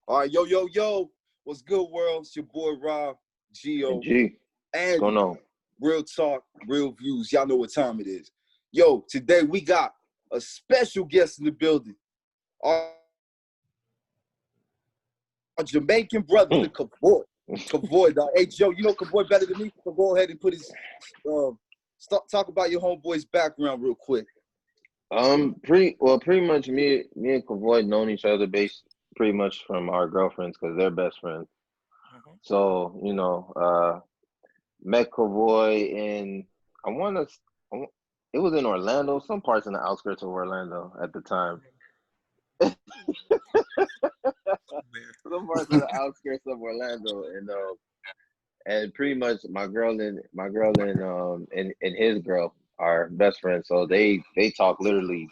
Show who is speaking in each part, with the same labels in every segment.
Speaker 1: All right, yo. What's good, world? It's your boy Rob, Gio,
Speaker 2: G, what's
Speaker 1: and
Speaker 2: going on?
Speaker 1: Real Talk, Real Views. Y'all know what time it is. Yo, today we got a special guest in the building. Our Jamaican brother, the Kevoy. Kevoy, dog. Hey, Joe, you know Kevoy better than me? So go ahead and put his talk about your homeboy's background real quick.
Speaker 2: Pretty much me and Kevoy known each other based pretty much from our girlfriends because they're best friends. So met Kevoy in it was in Orlando, some parts in the outskirts of Orlando at the time. Some parts of the outskirts of Orlando, and pretty much my girl and his girl are best friends. So they talk literally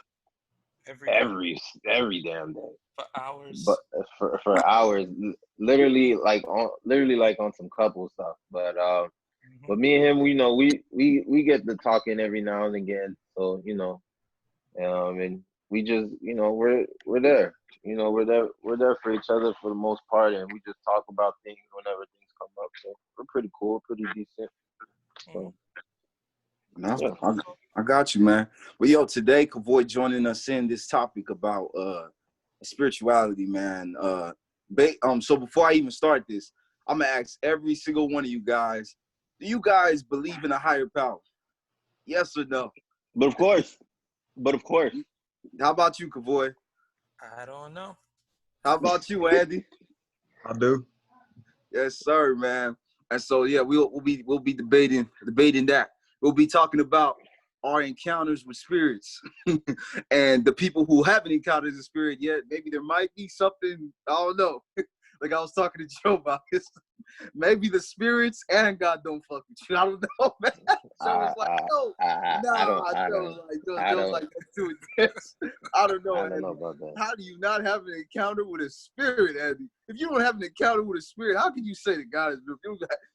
Speaker 2: every damn day
Speaker 3: for hours.
Speaker 2: but for hours, literally like on some couple stuff. But me and him, we get to talking every now and again. So and we just we're there. We're there for each other for the most part, and we just talk about things whenever things come up. So we're pretty cool, pretty decent. So
Speaker 1: no, yeah. I got you, man. Well, yo, today Kevoy joining us in this topic about spirituality, man. So before I even start this, I'm gonna ask every single one of you guys: do you guys believe in a higher power? Yes or no?
Speaker 2: But of course.
Speaker 1: How about you, Kevoy?
Speaker 3: I don't know.
Speaker 1: How about you, Andy?
Speaker 4: I do.
Speaker 1: Yes, sir, man. And so yeah, we'll be debating that. We'll be talking about our encounters with spirits and the people who haven't encountered the spirit yet. Maybe there might be something, I don't know. Like I was talking to Joe about this. Maybe the spirits and God don't fuck with you. I don't know, man. Joe was like, no. Joe's like, let's do it. I don't know,
Speaker 2: I
Speaker 1: Andy.
Speaker 2: don't know about that.
Speaker 1: How do you not have an encounter with a spirit, Andy? If you don't have an encounter with a spirit, how can you say that God is real?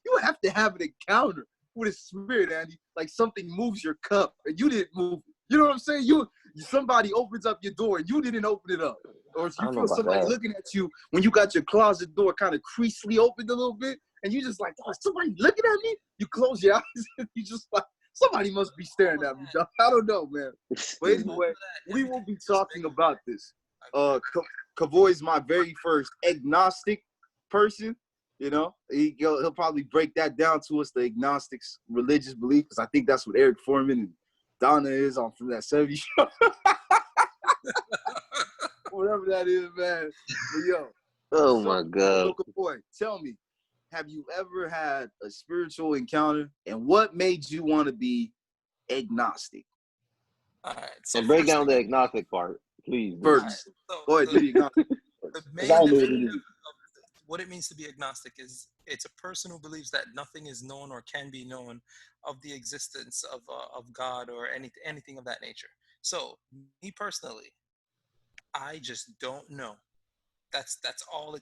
Speaker 1: You have to have an encounter with a spirit, Andy. Like something moves your cup and you didn't move it. You know what I'm saying? Somebody opens up your door and you didn't open it up. Or if you feel somebody looking at you when you got your closet door kind of creasely opened a little bit, and you just like, oh, somebody looking at me? You close your eyes and you just like, somebody must be staring at me, John. I don't know, man. But anyway, we will be talking about this. Kevoy is my very first agnostic person. He'll probably break that down to us, the agnostics' religious belief, because I think that's what Eric Foreman and Donna is on from that 70s show. Whatever that is, man. But yo.
Speaker 2: Oh my God.
Speaker 1: Boy, tell me, have you ever had a spiritual encounter, and what made you want to be agnostic?
Speaker 3: All right. So
Speaker 2: break down the agnostic part, please.
Speaker 1: First,
Speaker 3: right, so
Speaker 1: go ahead, do the agnostic.
Speaker 3: The main definition of what it means to be agnostic is it's a person who believes that nothing is known or can be known of the existence of God or anything of that nature. So me personally, I just don't know. That's all.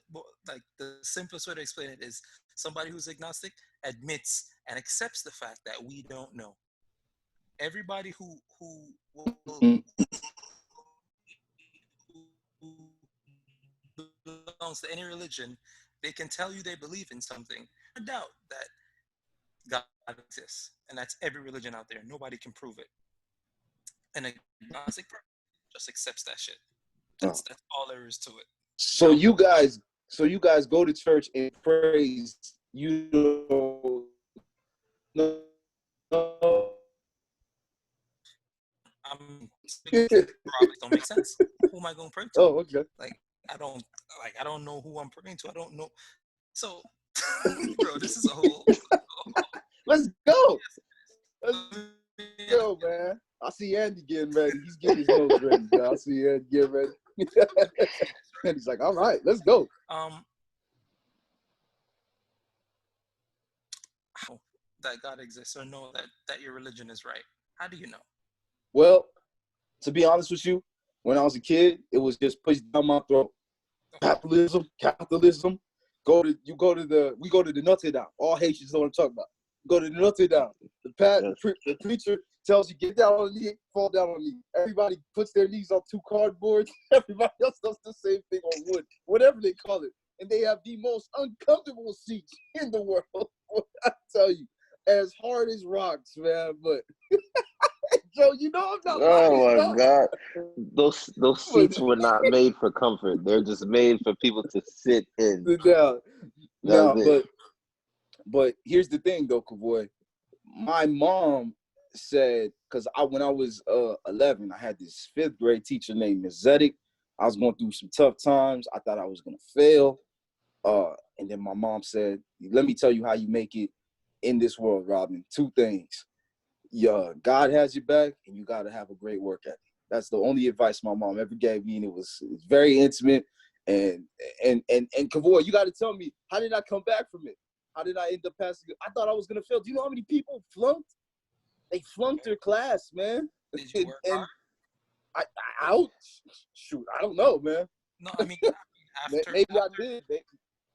Speaker 3: Like the simplest way to explain it is somebody who's agnostic admits and accepts the fact that we don't know. Everybody who belongs to any religion, they can tell you they believe in something. No doubt that God exists, and that's every religion out there. Nobody can prove it. An agnostic person just accepts that shit. That's all there is to it.
Speaker 1: So you guys go to church and praise. You don't know.
Speaker 3: Don't make sense. Who am I going to pray to?
Speaker 1: Oh, okay.
Speaker 3: I don't know who I'm praying to. I don't know. So, bro, this is a whole.
Speaker 1: Let's go. Let's go, man. I see Andy getting ready. He's getting his notes ready. I see Andy getting ready. And he's like, all right, let's go.
Speaker 3: How that God exists or know that your religion is right? How do you know?
Speaker 1: Well, to be honest with you, when I was a kid, it was just pushed down my throat. Capitalism. We go to the Notre Dame. All Haitians know what I'm talking about. Go to the Notre Dame. The preacher tells you get down on the knee, fall down on the knee. Everybody puts their knees on 2 cardboards. Everybody else does the same thing on wood, whatever they call it. and they have the most uncomfortable seats in the world. I tell you, as hard as rocks, man. But Joe, you know I'm not lying.
Speaker 2: Oh my God. Those
Speaker 1: But
Speaker 2: seats were not made for comfort. They're just made for people to sit in.
Speaker 1: no,
Speaker 2: That's
Speaker 1: no,
Speaker 2: it.
Speaker 1: but here's the thing though, Kevoy. My mom said, because when I was 11, I had this fifth grade teacher named Ms. Zedek. I was going through some tough times. I thought I was gonna fail. And then my mom said, "Let me tell you how you make it in this world, Robin. Two things. Yeah, God has your back, and you got to have a great work ethic." That's the only advice my mom ever gave me, and it's very intimate. And Kevoy, you got to tell me, how did I come back from it? How did I end up passing? I thought I was gonna fail. Do you know how many people flunked? They flunked their class, man.
Speaker 3: Did you work
Speaker 1: And
Speaker 3: hard?
Speaker 1: shoot, I don't know, man.
Speaker 3: No, I mean
Speaker 1: Maybe I did.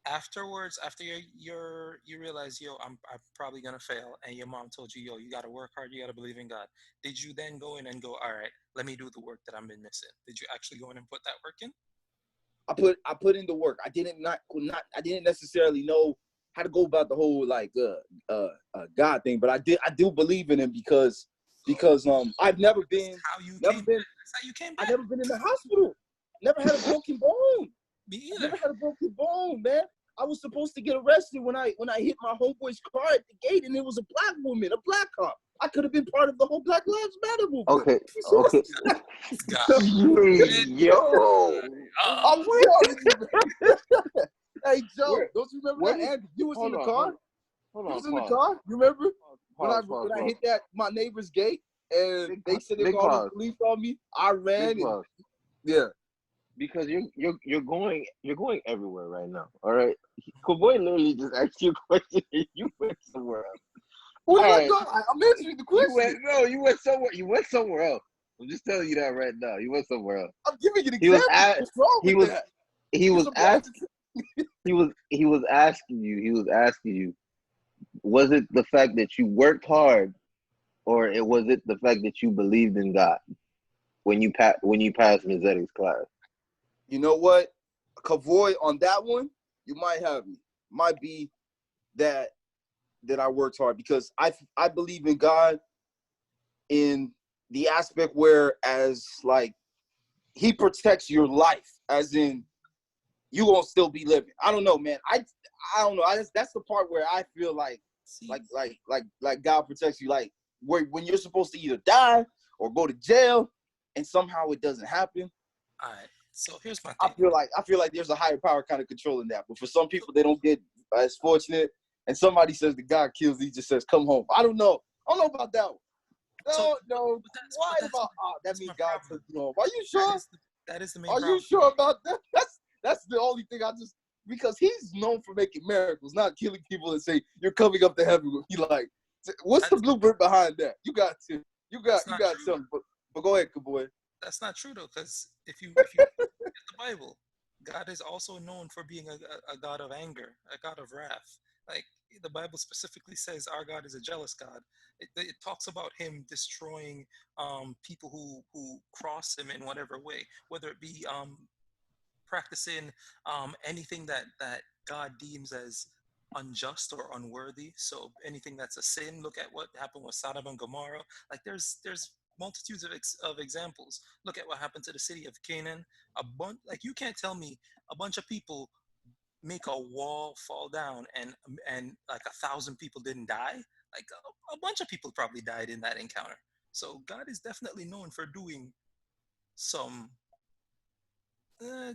Speaker 3: afterwards, after you realize, yo, I'm probably gonna fail, and your mom told you, yo, you gotta work hard, you gotta believe in God. Did you then go in and go, all right, let me do the work that I've been missing? Did you actually go in and put that work in?
Speaker 1: I put in the work. I didn't necessarily know how to go about the whole God thing, but I do believe in him because I've never been
Speaker 3: How you
Speaker 1: never
Speaker 3: came
Speaker 1: been
Speaker 3: back. That's how you came
Speaker 1: I
Speaker 3: back.
Speaker 1: never been in the hospital. Never had a broken bone.
Speaker 3: Me either.
Speaker 1: Never had a broken bone, man. I was supposed to get arrested when I hit my homeboy's car at the gate, and it was a black woman, a black cop. I could have been part of the whole Black Lives Matter movement.
Speaker 2: Okay, okay.
Speaker 3: God.
Speaker 2: Yo.
Speaker 1: I'm real. Hey Joe, don't you remember
Speaker 2: What
Speaker 1: that?
Speaker 2: is-
Speaker 1: Andy, you was in
Speaker 2: hold
Speaker 1: the
Speaker 2: on,
Speaker 1: car.
Speaker 2: hold
Speaker 1: You
Speaker 2: on,
Speaker 1: was in the
Speaker 2: pause.
Speaker 1: car. You remember when
Speaker 2: Pause,
Speaker 1: I hit that my neighbor's gate and
Speaker 2: Big
Speaker 1: they
Speaker 2: pa-
Speaker 1: said they
Speaker 2: big
Speaker 1: called the
Speaker 2: pause.
Speaker 1: police on me? I ran
Speaker 2: Big
Speaker 1: and
Speaker 2: pause.
Speaker 1: yeah.
Speaker 2: Because you're going everywhere right now. All right. Cowboy literally just asked you a question and you went somewhere else.
Speaker 1: Where
Speaker 2: All
Speaker 1: did I
Speaker 2: right.
Speaker 1: go? I'm answering the question.
Speaker 2: You went somewhere else. I'm just telling you that right now. You went somewhere else.
Speaker 1: I'm giving you an
Speaker 2: He was
Speaker 1: example.
Speaker 2: at
Speaker 1: What's wrong
Speaker 2: he
Speaker 1: with
Speaker 2: was
Speaker 1: that?
Speaker 2: he
Speaker 1: You're
Speaker 2: was
Speaker 1: supposed
Speaker 2: asked
Speaker 1: to.
Speaker 2: he was asking you, was it the fact that you worked hard, or was it the fact that you believed in God when you passed Ms. Zedek's class?
Speaker 1: You know what, Kevoy, on that one, you might have me. Might be that I worked hard because I believe in God in the aspect where as like he protects your life, as in you won't still be living. I don't know, man. I don't know. That's the part where I feel like God protects you, like where when you're supposed to either die or go to jail, and somehow it doesn't happen.
Speaker 3: All right. So here's my
Speaker 1: I
Speaker 3: thing.
Speaker 1: feel like there's a higher power kind of controlling that. But for some people, they don't get as fortunate. And somebody says the God kills, he just says, "Come home." I don't know about that one. No. Why about that means God took you home? Are you sure?
Speaker 3: That is the main
Speaker 1: Are
Speaker 3: problem.
Speaker 1: you sure about that? That's the only thing because he's known for making miracles, not killing people and say you're coming up to heaven. He like, what's the blueprint behind that? You got something. But go ahead, Kevoy.
Speaker 3: That's not true though, because if you look at the Bible, God is also known for being a God of anger, a God of wrath. Like the Bible specifically says, our God is a jealous God. It talks about Him destroying people who cross Him in whatever way, whether it be practicing anything that God deems as unjust or unworthy. So anything that's a sin. Look at what happened with Sodom and Gomorrah. Like there's multitudes of examples. Look at what happened to the city of Canaan. Like you can't tell me a bunch of people make a wall fall down and like 1,000 people didn't die. Like a bunch of people probably died in that encounter. So God is definitely known for doing some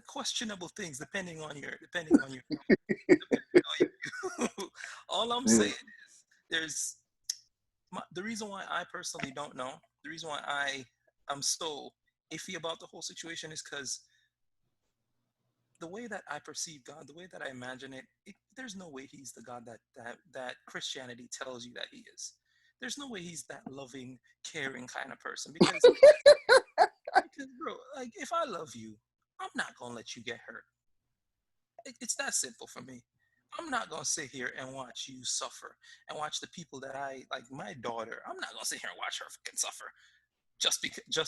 Speaker 3: questionable things depending on your all I'm saying is there's the reason why I personally don't know, the reason why I am so iffy about the whole situation is because the way that I perceive God, the way that I imagine there's no way He's the God that Christianity tells you that He is. There's no way He's that loving, caring kind of person because bro, like if I love you, I'm not gonna let you get hurt. It's that simple for me. I'm not gonna sit here and watch you suffer and watch the people that I like. My daughter, I'm not gonna sit here and watch her fucking suffer just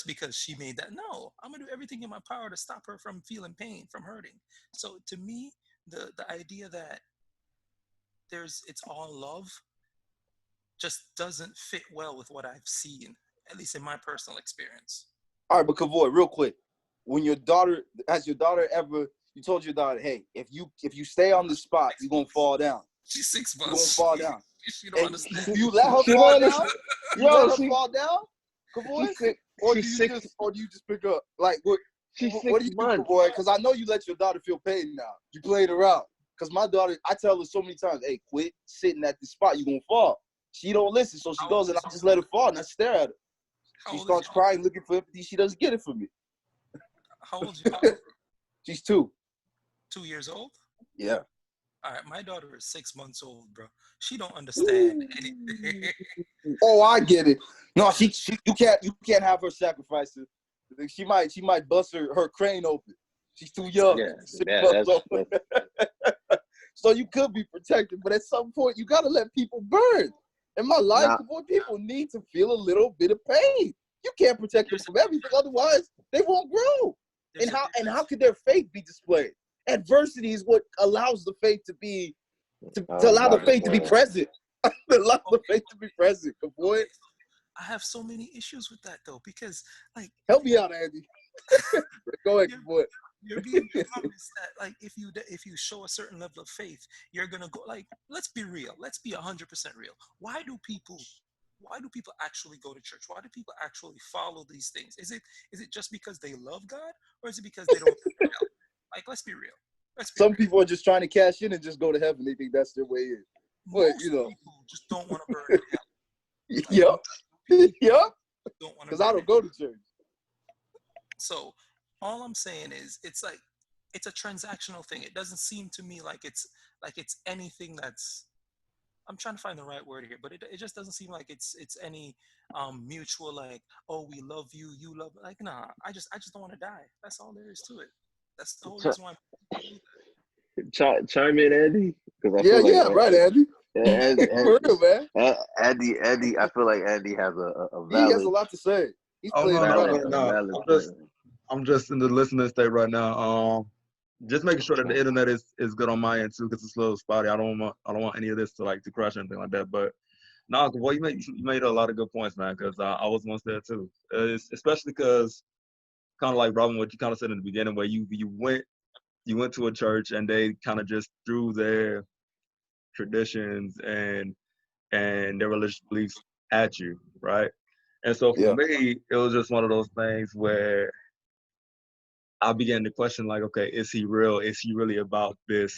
Speaker 3: because she made that. No, I'm gonna do everything in my power to stop her from feeling pain, from hurting. So to me, the idea that it's all love just doesn't fit well with what I've seen, at least in my personal experience.
Speaker 1: All right, but Kevoy, real quick, when your daughter ever, you told your daughter, hey, if you stay on the spot, you're gonna fall down.
Speaker 3: She's 6
Speaker 1: You're gonna
Speaker 3: months.
Speaker 1: fall down.
Speaker 3: She don't
Speaker 1: And
Speaker 3: understand.
Speaker 1: you let her
Speaker 2: She
Speaker 1: fall
Speaker 2: don't
Speaker 1: down?
Speaker 2: understand.
Speaker 1: You
Speaker 2: Yo,
Speaker 1: let her fall down, Kevoy? Or do
Speaker 2: she's
Speaker 1: you
Speaker 2: six.
Speaker 1: just pick up? Like
Speaker 2: She's
Speaker 1: what
Speaker 2: 6
Speaker 1: do you do,
Speaker 2: months.
Speaker 1: Kevoy? Because I know you let your daughter feel pain now. You played her out. Because my daughter, I tell her so many times, hey, quit sitting at the spot, you're gonna fall. She don't listen, so she goes and I just let her fall and I stare at her.
Speaker 3: How
Speaker 1: She
Speaker 3: old
Speaker 1: starts
Speaker 3: is
Speaker 1: crying, looking for empathy. She doesn't get it from me.
Speaker 3: How old is your daughter?
Speaker 1: She's 2.
Speaker 3: 2 years old?
Speaker 1: Yeah.
Speaker 3: All right, my daughter is 6 months old, bro. She don't understand anything.
Speaker 1: Oh, I get it. No, she you can't have her sacrifice it. She might bust her crane open. She's too young.
Speaker 2: Yeah,
Speaker 1: 6
Speaker 2: yeah,
Speaker 1: months old.
Speaker 2: that's
Speaker 1: So you could be protected, but at some point you gotta let people burn. In my life,
Speaker 2: Nah.
Speaker 1: boy, people need to feel a little bit of pain. You can't protect them from everything, otherwise they won't grow.
Speaker 3: There's
Speaker 1: And how could their faith be displayed? Adversity is what allows the faith to be to allow the faith to be present. Allow the faith to be present, boy.
Speaker 3: I have so many issues with that though, because like
Speaker 1: Help me out, Andy. Go ahead, boy.
Speaker 3: you're being promised that like if you show a certain level of faith, you're gonna go like let's be real, let's be 100% real. Why do people actually go to church? Why do people actually follow these things? Is it just because they love God, or is it because they don't want help? Like let's be real.
Speaker 1: Some people are just trying to cash in and just go to heaven. They think that's their way in. But
Speaker 3: Most people just don't want to burn in hell. Like,
Speaker 1: yep. Yep.
Speaker 3: Don't want to
Speaker 1: Because I don't go to church.
Speaker 3: So all I'm saying is it's like it's a transactional thing. It doesn't seem to me like it's anything that's I'm trying to find the right word here, but it just doesn't seem like it's any mutual like, oh, we love you, you love like nah, I just don't want to die. That's all there is to it. That's the whole reason why
Speaker 2: Chime in, Andy, because I
Speaker 1: Yeah,
Speaker 2: feel like
Speaker 1: right, Andy.
Speaker 2: Andy,
Speaker 1: For real, man.
Speaker 2: Andy, I feel like Andy has a
Speaker 1: He has a
Speaker 2: valid,
Speaker 1: lot to say. He's
Speaker 4: Oh
Speaker 1: playing
Speaker 4: no,
Speaker 1: around.
Speaker 4: no. I'm just in the listening state right now. Just making sure that the internet is good on my end too, because it's a little spotty. I don't want any of this to crash or anything like that. But no, boy, you made a lot of good points, man. Because I was once there too. Especially because kind of like Robin, what you kind of said in the beginning, where you went to a church and they kind of just threw their traditions and their religious beliefs at you, right? And so for me, it was just one of those things where I began to question, like, okay, is he real? Is he really about this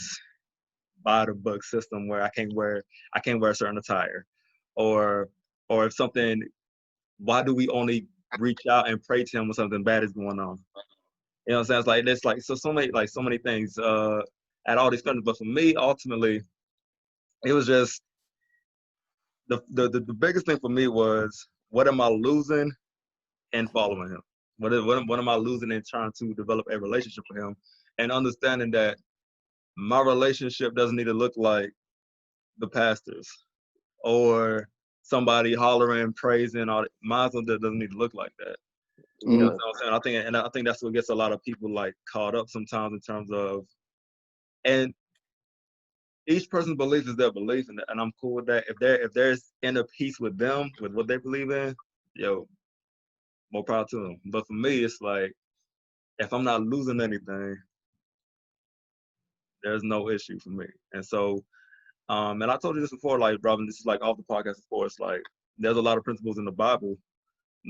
Speaker 4: by the book system where I can't wear a certain attire, or if something, why do we only reach out and pray to him when something bad is going on? You know what I'm saying? It's like there's like so many things at all these countries. But for me, ultimately, it was just the biggest thing for me was, what am I losing in following him? What am I losing in trying to develop a relationship with him, and understanding that my relationship doesn't need to look like the pastors or somebody hollering, praising. Mine doesn't need to look like that. You know what I'm saying? I think that's what gets a lot of people like caught up sometimes in terms of, and each person's belief is their belief, and I'm cool with that. If there's inner peace with them, with what they believe in, yo, more power to them. But for me, it's like, if I'm not losing anything, there's no issue for me. And so, and I told you this before, like, Robin, this is like off the podcast before. It's like there's a lot of principles in the Bible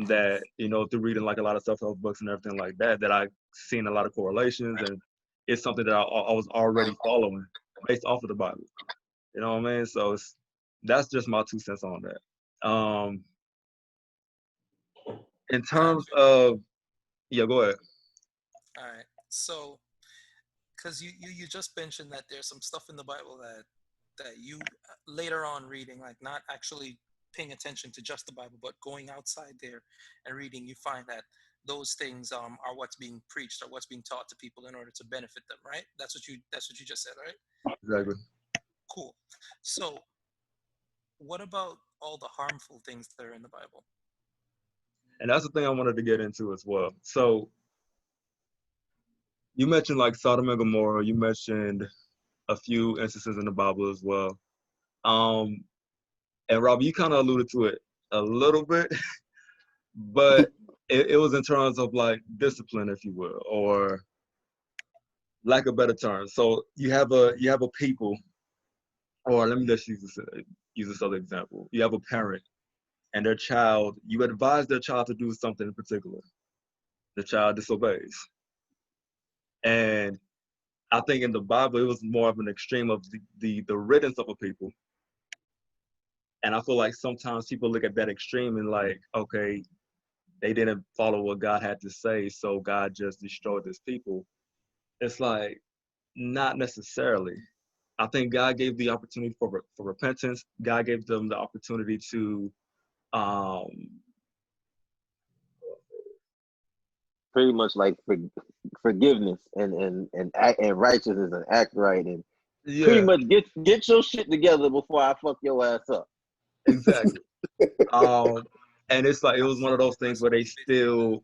Speaker 4: that, you know, through reading like a lot of self-help books and everything like that, that I've seen a lot of correlations, and it's something that I was already following based off of the Bible. You know what I mean? So that's just my 2 cents on that. In terms of, yeah, go ahead.
Speaker 3: All right. So, because you just mentioned that there's some stuff in the Bible that you later on reading, like not actually paying attention to just the Bible, but going outside there and reading, you find that those things are what's being preached or what's being taught to people in order to benefit them, right? That's what you just said, right?
Speaker 4: Exactly.
Speaker 3: Cool. So, what about all the harmful things that are in the Bible?
Speaker 4: And that's the thing I wanted to get into as well. So you mentioned like Sodom and Gomorrah. You mentioned a few instances in the Bible as well. And Rob, you kind of alluded to it a little bit, but it was in terms of like discipline, if you will, or lack of better term. So you have a people, or let me just use this other example. You have a parent and their child. You advise their child to do something in particular. The child disobeys, and I think in the Bible it was more of an extreme of the riddance of a people. And I feel like sometimes people look at that extreme and like, okay, they didn't follow what God had to say, so God just destroyed this people. It's like, not necessarily. I think God gave the opportunity for repentance. God gave them the opportunity to um
Speaker 2: Pretty much like forgiveness and righteousness and act right and pretty
Speaker 4: yeah,
Speaker 2: much get your shit together before I fuck your ass up.
Speaker 4: exactly. And it's like it was one of those things where they still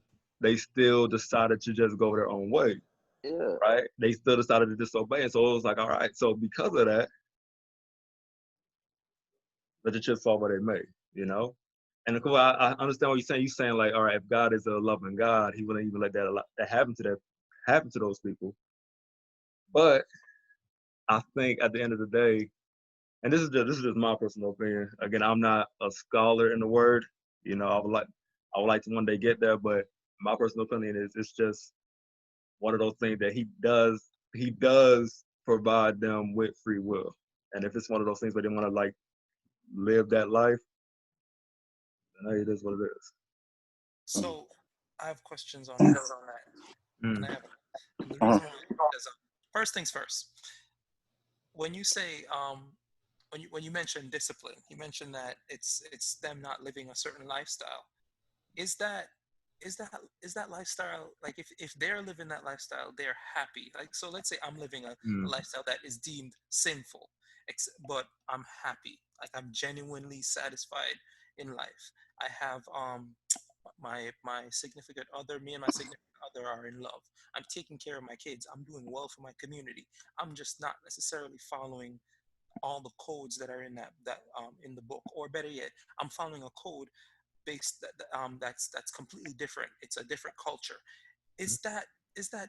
Speaker 4: decided to just go their own way.
Speaker 2: Yeah.
Speaker 4: Right? They still decided to disobey. And so it was like, all right, so because of that, let the chips fall where they may, you know? And of course, I understand what you're saying. You're saying like, all right, if God is a loving God, he wouldn't even let that happen to those people. But I think at the end of the day, and this is just my personal opinion. Again, I'm not a scholar in the word. You know, I would like to one day get there, but my personal opinion is it's just one of those things that he does provide them with free will. And if it's one of those things where they want to like live that life, then hey, it is what it is.
Speaker 3: So I have questions on that. And I have, and the reason why is first things first. When you say when you mention discipline, you mentioned that it's them not living a certain lifestyle. Is that is that lifestyle, like if they're living that lifestyle, they're happy? Like, so let's say I'm living a lifestyle that is deemed sinful, but I'm happy, like I'm genuinely satisfied in life. I have my significant other, me and my significant other are in love. I'm taking care of my kids. I'm doing well for my community. I'm just not necessarily following all the codes that are in that in the book, or better yet, I'm following a code based that's completely different. It's a different culture. Is that is that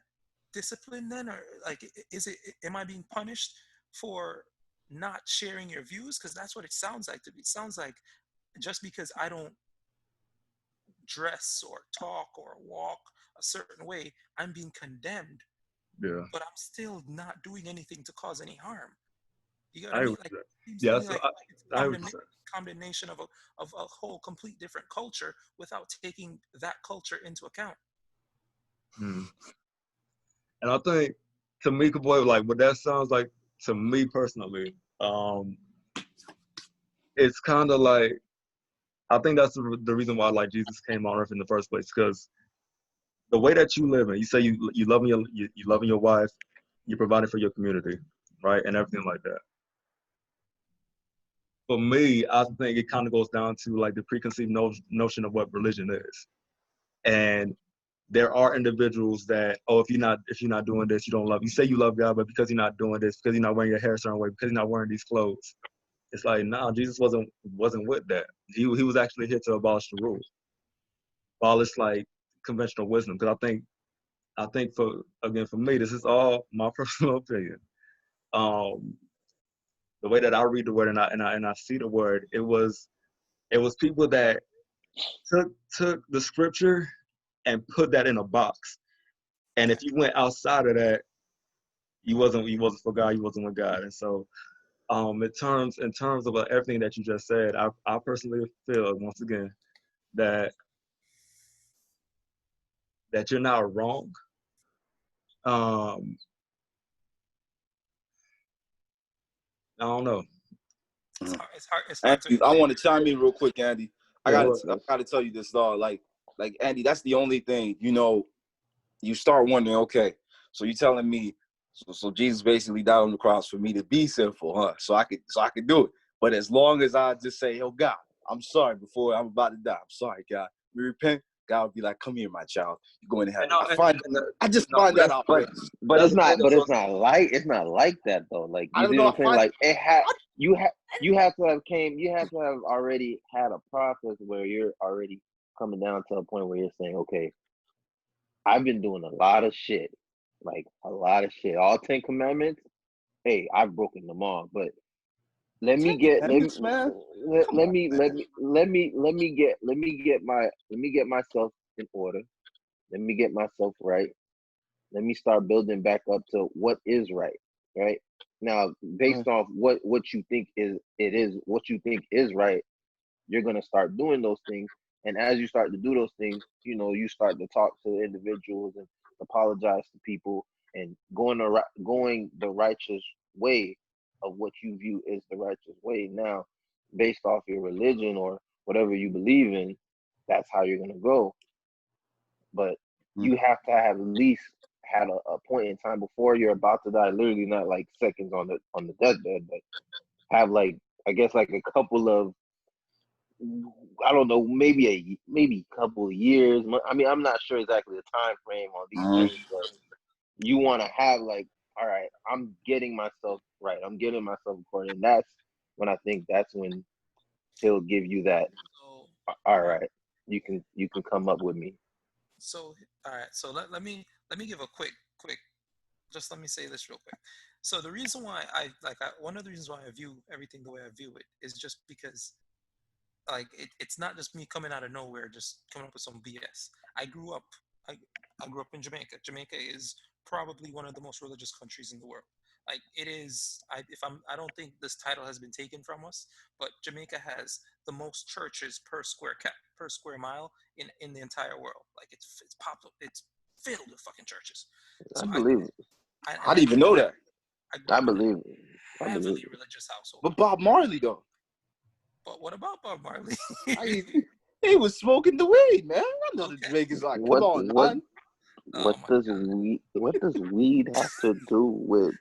Speaker 3: discipline then, or like is it? Am I being punished for not sharing your views? Because that's what it sounds like to me. It sounds like just because I don't dress or talk or walk a certain way, I'm being condemned,
Speaker 4: Yeah.
Speaker 3: but I'm still not doing anything to cause any harm. You get what I
Speaker 4: I
Speaker 3: mean?
Speaker 4: would
Speaker 3: Like,
Speaker 4: say.
Speaker 3: it seems to
Speaker 4: Yeah,
Speaker 3: me
Speaker 4: so
Speaker 3: like it's
Speaker 4: I would say.
Speaker 3: condemnation of a whole complete different culture without taking that culture into account.
Speaker 4: And I think to me, Kevoy, like what that sounds like to me personally, it's kind of like I think that's the reason why like Jesus came on earth in the first place, because the way that you live, and you say you loving you loving your wife, you're providing for your community, right, and everything like that. For me, I think it kind of goes down to like the preconceived notion of what religion is, and there are individuals that, oh, if you're not doing this, you don't love. You say you love God, but because you're not doing this, because you're not wearing your hair a certain way, because you're not wearing these clothes, it's like, no, Jesus wasn't with that. He was actually here to abolish the rules, abolish like conventional wisdom. Because I think for me, this is all my personal opinion. The way that I read the word and I see the word, it was people that took the scripture and put that in a box. And if you went outside of that, you wasn't for God, you wasn't with God. And so in terms of everything that you just said, I personally feel once again that you're not wrong. I don't know.
Speaker 3: It's hard to.
Speaker 5: Andy, I want to chime in real quick, Andy. I
Speaker 4: Yeah,
Speaker 5: gotta tell you this, dog. Like Andy, that's the only thing, you start wondering, okay, so you telling me, so Jesus basically died on the cross for me to be sinful, huh? So I could do it. But as long as I just say, oh God, I'm sorry before I'm about to die. I'm sorry, God. We repent. God would be like, "Come here, my child. You're going to heaven."
Speaker 4: And no,
Speaker 5: I just find that out.
Speaker 2: But
Speaker 4: That's
Speaker 2: it's
Speaker 4: the thing.
Speaker 2: not. But it's not like that though. Like
Speaker 5: I
Speaker 2: you
Speaker 5: don't
Speaker 2: see
Speaker 5: know.
Speaker 2: what I'm saying? Like
Speaker 5: I-
Speaker 2: you have to have already had a process where you're already coming down to a point where you're saying, okay, I've been doing a lot of shit, like a lot of shit. All 10 commandments. Hey, I've broken them all, but let me get
Speaker 5: Commandments, man.
Speaker 2: let me get myself in order. Let me get myself right. Let me start building back up to what is right now, based off what you think what you think is right. You're gonna start doing those things, and as you start to do those things, you start to talk to individuals and apologize to people and going the righteous way of what you view is the righteous way. Now, based off your religion or whatever you believe in, that's how you're gonna go. But you have to have at least had a point in time before you're about to die, literally not like seconds on the deathbed, but have like, I guess, like a couple of, I don't know, maybe a couple of years. I mean, I'm not sure exactly the time frame on these things, but you want to have like, all right, I'm getting myself right. I'm getting myself according. And that's that's when he'll give you that.
Speaker 3: So,
Speaker 2: All right, you can come up with me.
Speaker 3: so all right. So let me give a quick. Just let me say this real quick. So the reason why one of the reasons why I view everything the way I view it is just because like it's not just me coming out of nowhere just coming up with some BS. I grew up I, I grew up in Jamaica. Jamaica is probably one of the most religious countries in the world. Like it is I don't think this title has been taken from us, but Jamaica has the most churches per square mile in the entire world. Like it's filled with fucking churches.
Speaker 2: I
Speaker 3: So
Speaker 2: believe it.
Speaker 5: I didn't even know that.
Speaker 3: I grew
Speaker 2: I
Speaker 3: up in
Speaker 2: believe it.
Speaker 3: a
Speaker 2: I believe
Speaker 3: heavily
Speaker 2: it.
Speaker 3: religious household.
Speaker 5: But Bob Marley though,
Speaker 3: But what about Bob Marley?
Speaker 5: he was smoking the weed, man. I know the
Speaker 3: Okay.
Speaker 5: Jamaicans like, come on, man.
Speaker 3: Oh my God.
Speaker 2: What does weed have to do with?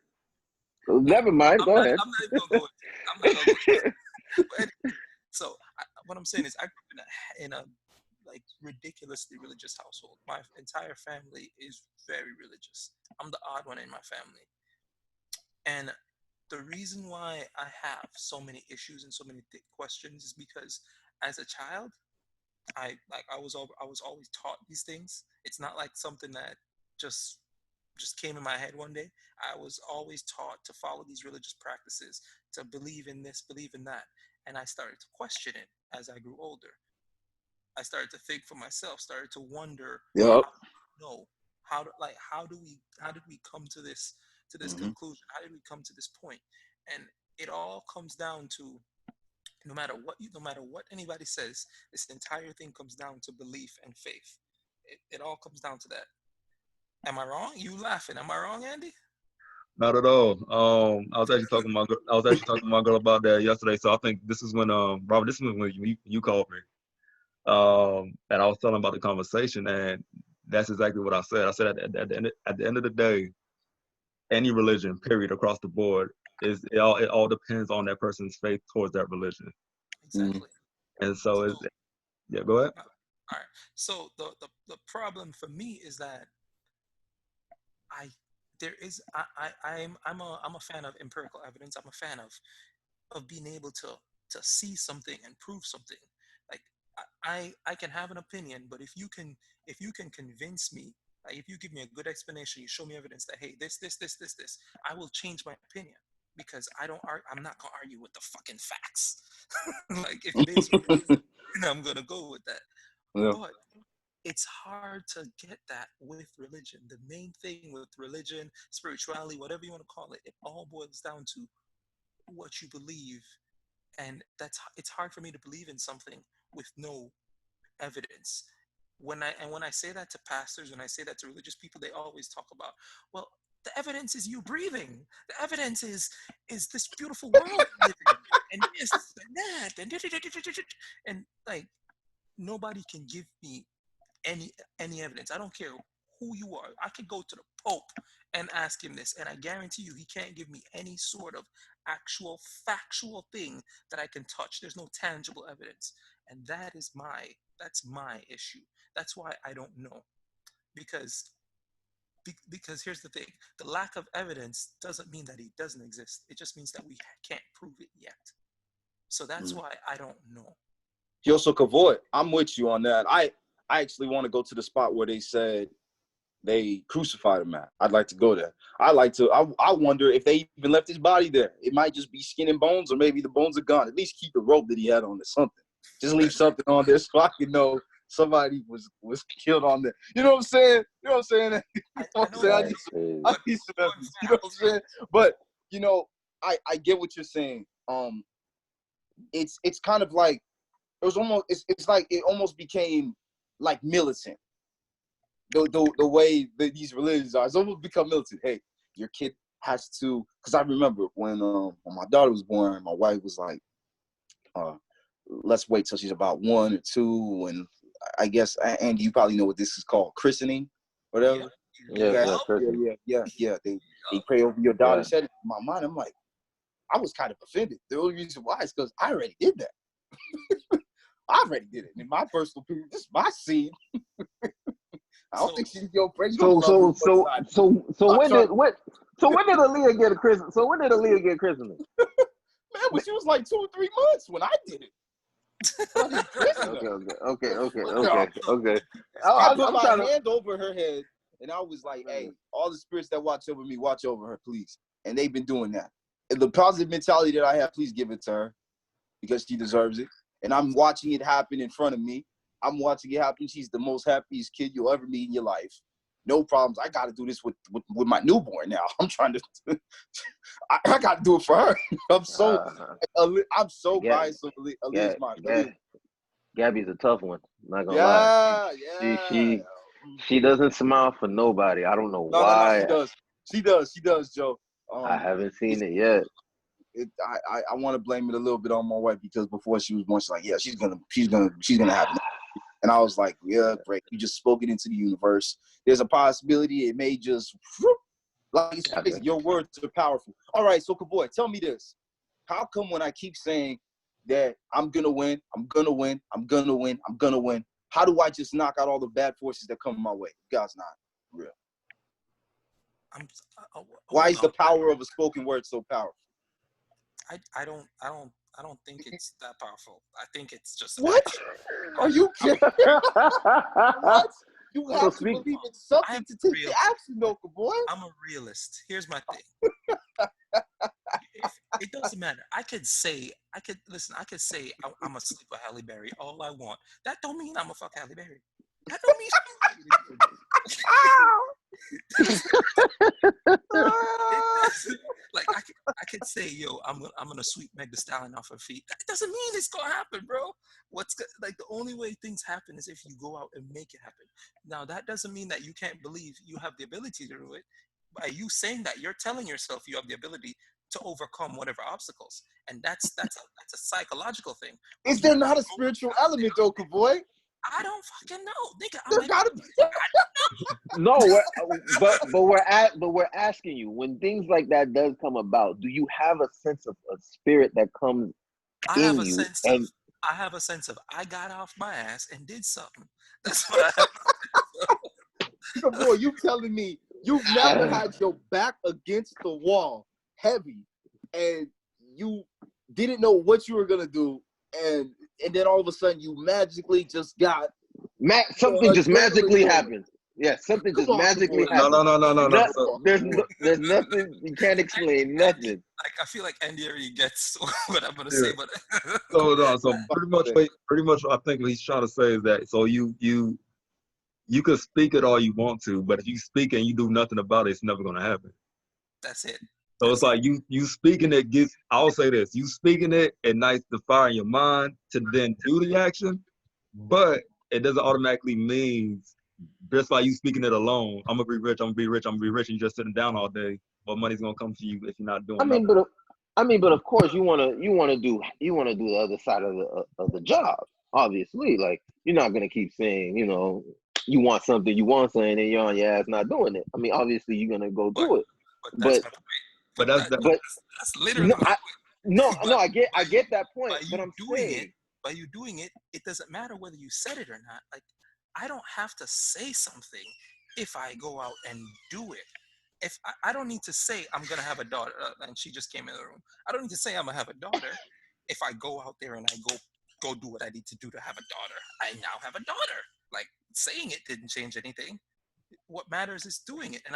Speaker 2: Never mind. Go ahead.
Speaker 3: I'm not even gonna go with it. I'm not gonna go with it. But anyway, so what I'm saying is, I grew up in a like ridiculously religious household. My entire family is very religious. I'm the odd one in my family, and the reason why I have so many issues and so many questions is because as a child, I was always taught these things. It's not like something that just came in my head one day. I was always taught to follow these religious practices, to believe in this, believe in that. And I started to question it as I grew older. I started to think for myself, started to wonder,
Speaker 5: Yup.
Speaker 3: no, how did we come to this conclusion? How did we come to this point? And it all comes down to no matter what anybody says, this entire thing comes down to belief and faith. It all comes down to that. Am I wrong? You laughing? Am I wrong, Andy?
Speaker 4: Not at all. I was actually talking to my girl about that yesterday. So I think this is when Robert, this is when you called me. And I was telling about the conversation, and that's exactly what I said. I said at the end of the day, any religion, period, across the board, it all depends on that person's faith towards that religion.
Speaker 3: Exactly.
Speaker 4: And so
Speaker 3: So,
Speaker 4: yeah, go ahead.
Speaker 3: all right. So the problem for me is that I there is I'm a fan of empirical evidence. I'm a fan of being able to see something and prove something. Like I can have an opinion, but if you can convince me, like if you give me a good explanation, you show me evidence that hey, this, I will change my opinion because I'm not gonna argue with the fucking facts. Like if it is what it is, then I'm gonna go with that.
Speaker 5: Yeah.
Speaker 3: But it's hard to get that with religion. The main thing with religion, spirituality, whatever you want to call it, it all boils down to what you believe. And it's hard for me to believe in something with no evidence. When I say that to pastors, when I say that to religious people, they always talk about, well, the evidence is you breathing. The evidence is this beautiful world we live in, and this and that, and like nobody can give me any evidence. I don't care who you are. I could go to the Pope and ask him this, and I guarantee you he can't give me any sort of actual factual thing that I can touch. There's no tangible evidence. And that's my issue. That's why I don't know. Because here's the thing. The lack of evidence doesn't mean that he doesn't exist. It just means that we can't prove it yet. So that's why I don't know.
Speaker 5: Yo, so Kevoy, I'm with you on that. I actually want to go to the spot where they said they crucified him at. I'd like to go there. I wonder if they even left his body there. It might just be skin and bones, or maybe the bones are gone. At least keep the rope that he had on or something. Just leave something on there so I can know somebody was killed on there. You know what I'm saying? You know what I'm saying? You know what I'm saying? I need some evidence. You know what I'm saying? But, you know, I get what you're saying. It's kind of like, it's like it almost became like militant. The way that these religions are, it's almost become militant. Hey, your kid has to, because I remember when my daughter was born, my wife was like, let's wait till she's about 1 or 2, and I guess, Andy, you probably know what this is called, christening, whatever.
Speaker 2: Yeah.
Speaker 5: They pray over your daughter's head. In my mind, I'm like, I was kind of offended. The only reason why is because I already did that. I already did it. In my personal opinion, this is my seed. I don't think she's your pregnant.
Speaker 2: So when did Aaliyah get a christening? So when did Aaliyah get christening?
Speaker 5: Man, when she was like 2 or 3 months when I did it.
Speaker 2: Okay.
Speaker 5: I put my hand over her head and I was like, hey, all the spirits that watch over me, watch over her, please. And they've been doing that. And the positive mentality that I have, please give it to her because she deserves it. And I'm watching it happen in front of me. I'm watching it happen. She's the most happiest kid you'll ever meet in your life. No problems. I got to do this with my newborn now. I'm trying to, I got to do it for her. I'm so biased.
Speaker 2: Gabby's a tough one. Not gonna lie. She doesn't smile for nobody. I don't know why.
Speaker 5: No, she does, Joe.
Speaker 2: I haven't seen it yet.
Speaker 5: I want to blame it a little bit on my wife because before she was born, she's like, yeah, she's gonna have it. And I was like, yeah, great. You just spoke it into the universe. There's a possibility it may just, like you said, your words are powerful. All right, so Kevoy, tell me this. How come when I keep saying that I'm gonna win, how do I just knock out all the bad forces that come my way? God's not real. Why is the power of a spoken word so powerful?
Speaker 3: I don't think it's that powerful. I think it's just
Speaker 5: what? Are you kidding? What? You have to believe in something to take the action, though, boy.
Speaker 3: I'm a realist. Here's my thing. It doesn't matter. I could say I'm a sleep with Halle Berry all I want. That don't mean I'm a fuck Halle Berry. That don't mean like I could say, yo, I'm gonna sweep Meg Thee Stallion off her feet. That doesn't mean it's gonna happen, bro. Like the only way things happen is if you go out and make it happen. Now that doesn't mean that you can't believe you have the ability to do it. By you saying that, you're telling yourself you have the ability to overcome whatever obstacles, and that's a psychological thing.
Speaker 5: Is there not a spiritual element, though, Kevoy?
Speaker 3: I don't fucking know, nigga.
Speaker 5: There gotta be.
Speaker 2: No, but we're asking you, when things like that does come about, do you have a sense of a spirit that comes
Speaker 3: I have a sense of I got off my ass and did something. That's what I have.
Speaker 5: Boy, you telling me you've never had your back against the wall, heavy, and you didn't know what you were gonna do, and then all of a sudden you magically just got
Speaker 2: something just magically happened. Yeah, something just magically happened.
Speaker 4: No.
Speaker 2: There's nothing you can't explain. Nothing.
Speaker 3: Like I feel like Andy already gets what I'm gonna say, but
Speaker 4: so pretty much, I think what he's trying to say is that so you could speak it all you want to, but if you speak and you do nothing about it, it's never gonna happen.
Speaker 3: That's it.
Speaker 4: So it's like you speaking it gets. I'll say this: you speaking it ignites the fire in your mind to then do the action, but it doesn't automatically mean just by you speaking it alone. I'm gonna be rich. I'm gonna be rich. I'm gonna be rich. And you're just sitting down all day. What money's gonna come to you if you're not doing?
Speaker 2: But of course you wanna do the other side of the job. Obviously, like you're not gonna keep saying you want something, and you're on your ass not doing it. I mean, obviously you're gonna go do it.
Speaker 3: But
Speaker 4: But that's that.
Speaker 3: That's literally
Speaker 2: no,
Speaker 3: but
Speaker 2: I get that point.
Speaker 3: by
Speaker 2: But
Speaker 3: you
Speaker 2: I'm
Speaker 3: doing
Speaker 2: saying,
Speaker 3: it, by you doing it, it doesn't matter whether you said it or not. Like, I don't have to say something if I go out and do it. If I don't need to say I'm gonna have a daughter, and she just came in the room. I don't need to say I'm gonna have a daughter. If I go out there and I go do what I need to do to have a daughter, I now have a daughter. Like, saying it didn't change anything. What matters is doing it, and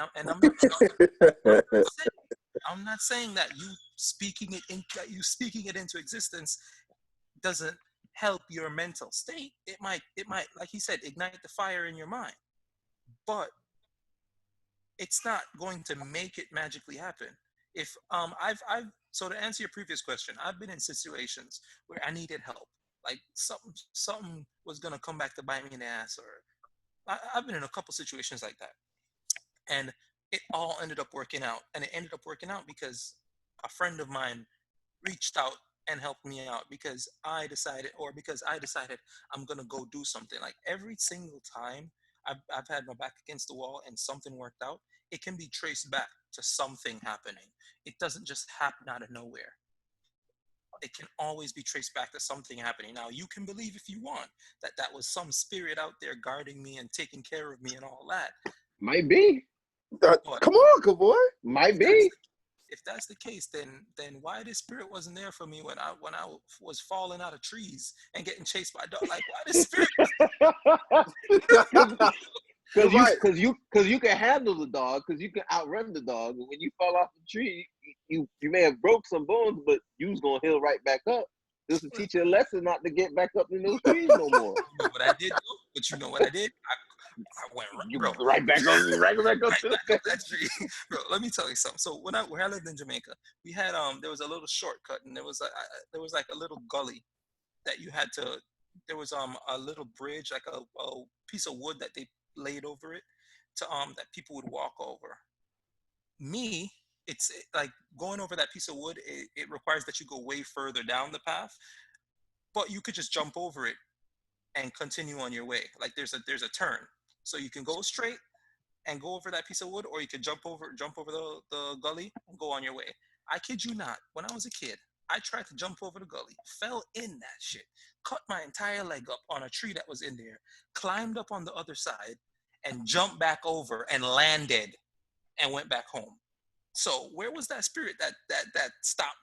Speaker 3: I'm not saying that you speaking it into existence doesn't help your mental state. It might, like he said, ignite the fire in your mind, but it's not going to make it magically happen. If I've so to answer your previous question, I've been in situations where I needed help, like something was gonna come back to bite me in the ass, or I've been in a couple situations like that, and it all ended up working out. And it ended up working out because a friend of mine reached out and helped me out because I decided I'm gonna go do something. Like, every single time I've had my back against the wall and something worked out, it can be traced back to something happening. It doesn't just happen out of nowhere. It can always be traced back to something happening. Now, you can believe if you want that was some spirit out there guarding me and taking care of me and all that.
Speaker 2: might be,
Speaker 3: But
Speaker 1: Come on, Kevoy.
Speaker 2: might be.
Speaker 3: if that's the case, then why this spirit wasn't there for me when I was falling out of trees and getting chased by dogs? Like, why this spirit?
Speaker 2: Because you can handle the dog, because you can outrun the dog. And when you fall off the tree, you may have broke some bones, but you was gonna heal right back up. Just to teach you a lesson not to get back up in those trees no more.
Speaker 3: You know what I did, though? But you know what I did? I went
Speaker 2: right back up to
Speaker 3: that tree. Bro, let me tell you something. So where I lived in Jamaica, we had there was a little shortcut, and there was like a little gully that you had to. There was a little bridge, like a piece of wood that they laid over it to that people would walk over. It's like going over that piece of wood. It requires that you go way further down the path, but you could just jump over it and continue on your way. Like, there's a turn, so you can go straight and go over that piece of wood, or you could jump over the gully and go on your way. I kid you not, when I was a kid, I tried to jump over the gully, fell in that shit, cut my entire leg up on a tree that was in there, climbed up on the other side, and jumped back over and landed and went back home. So where was that spirit that stopped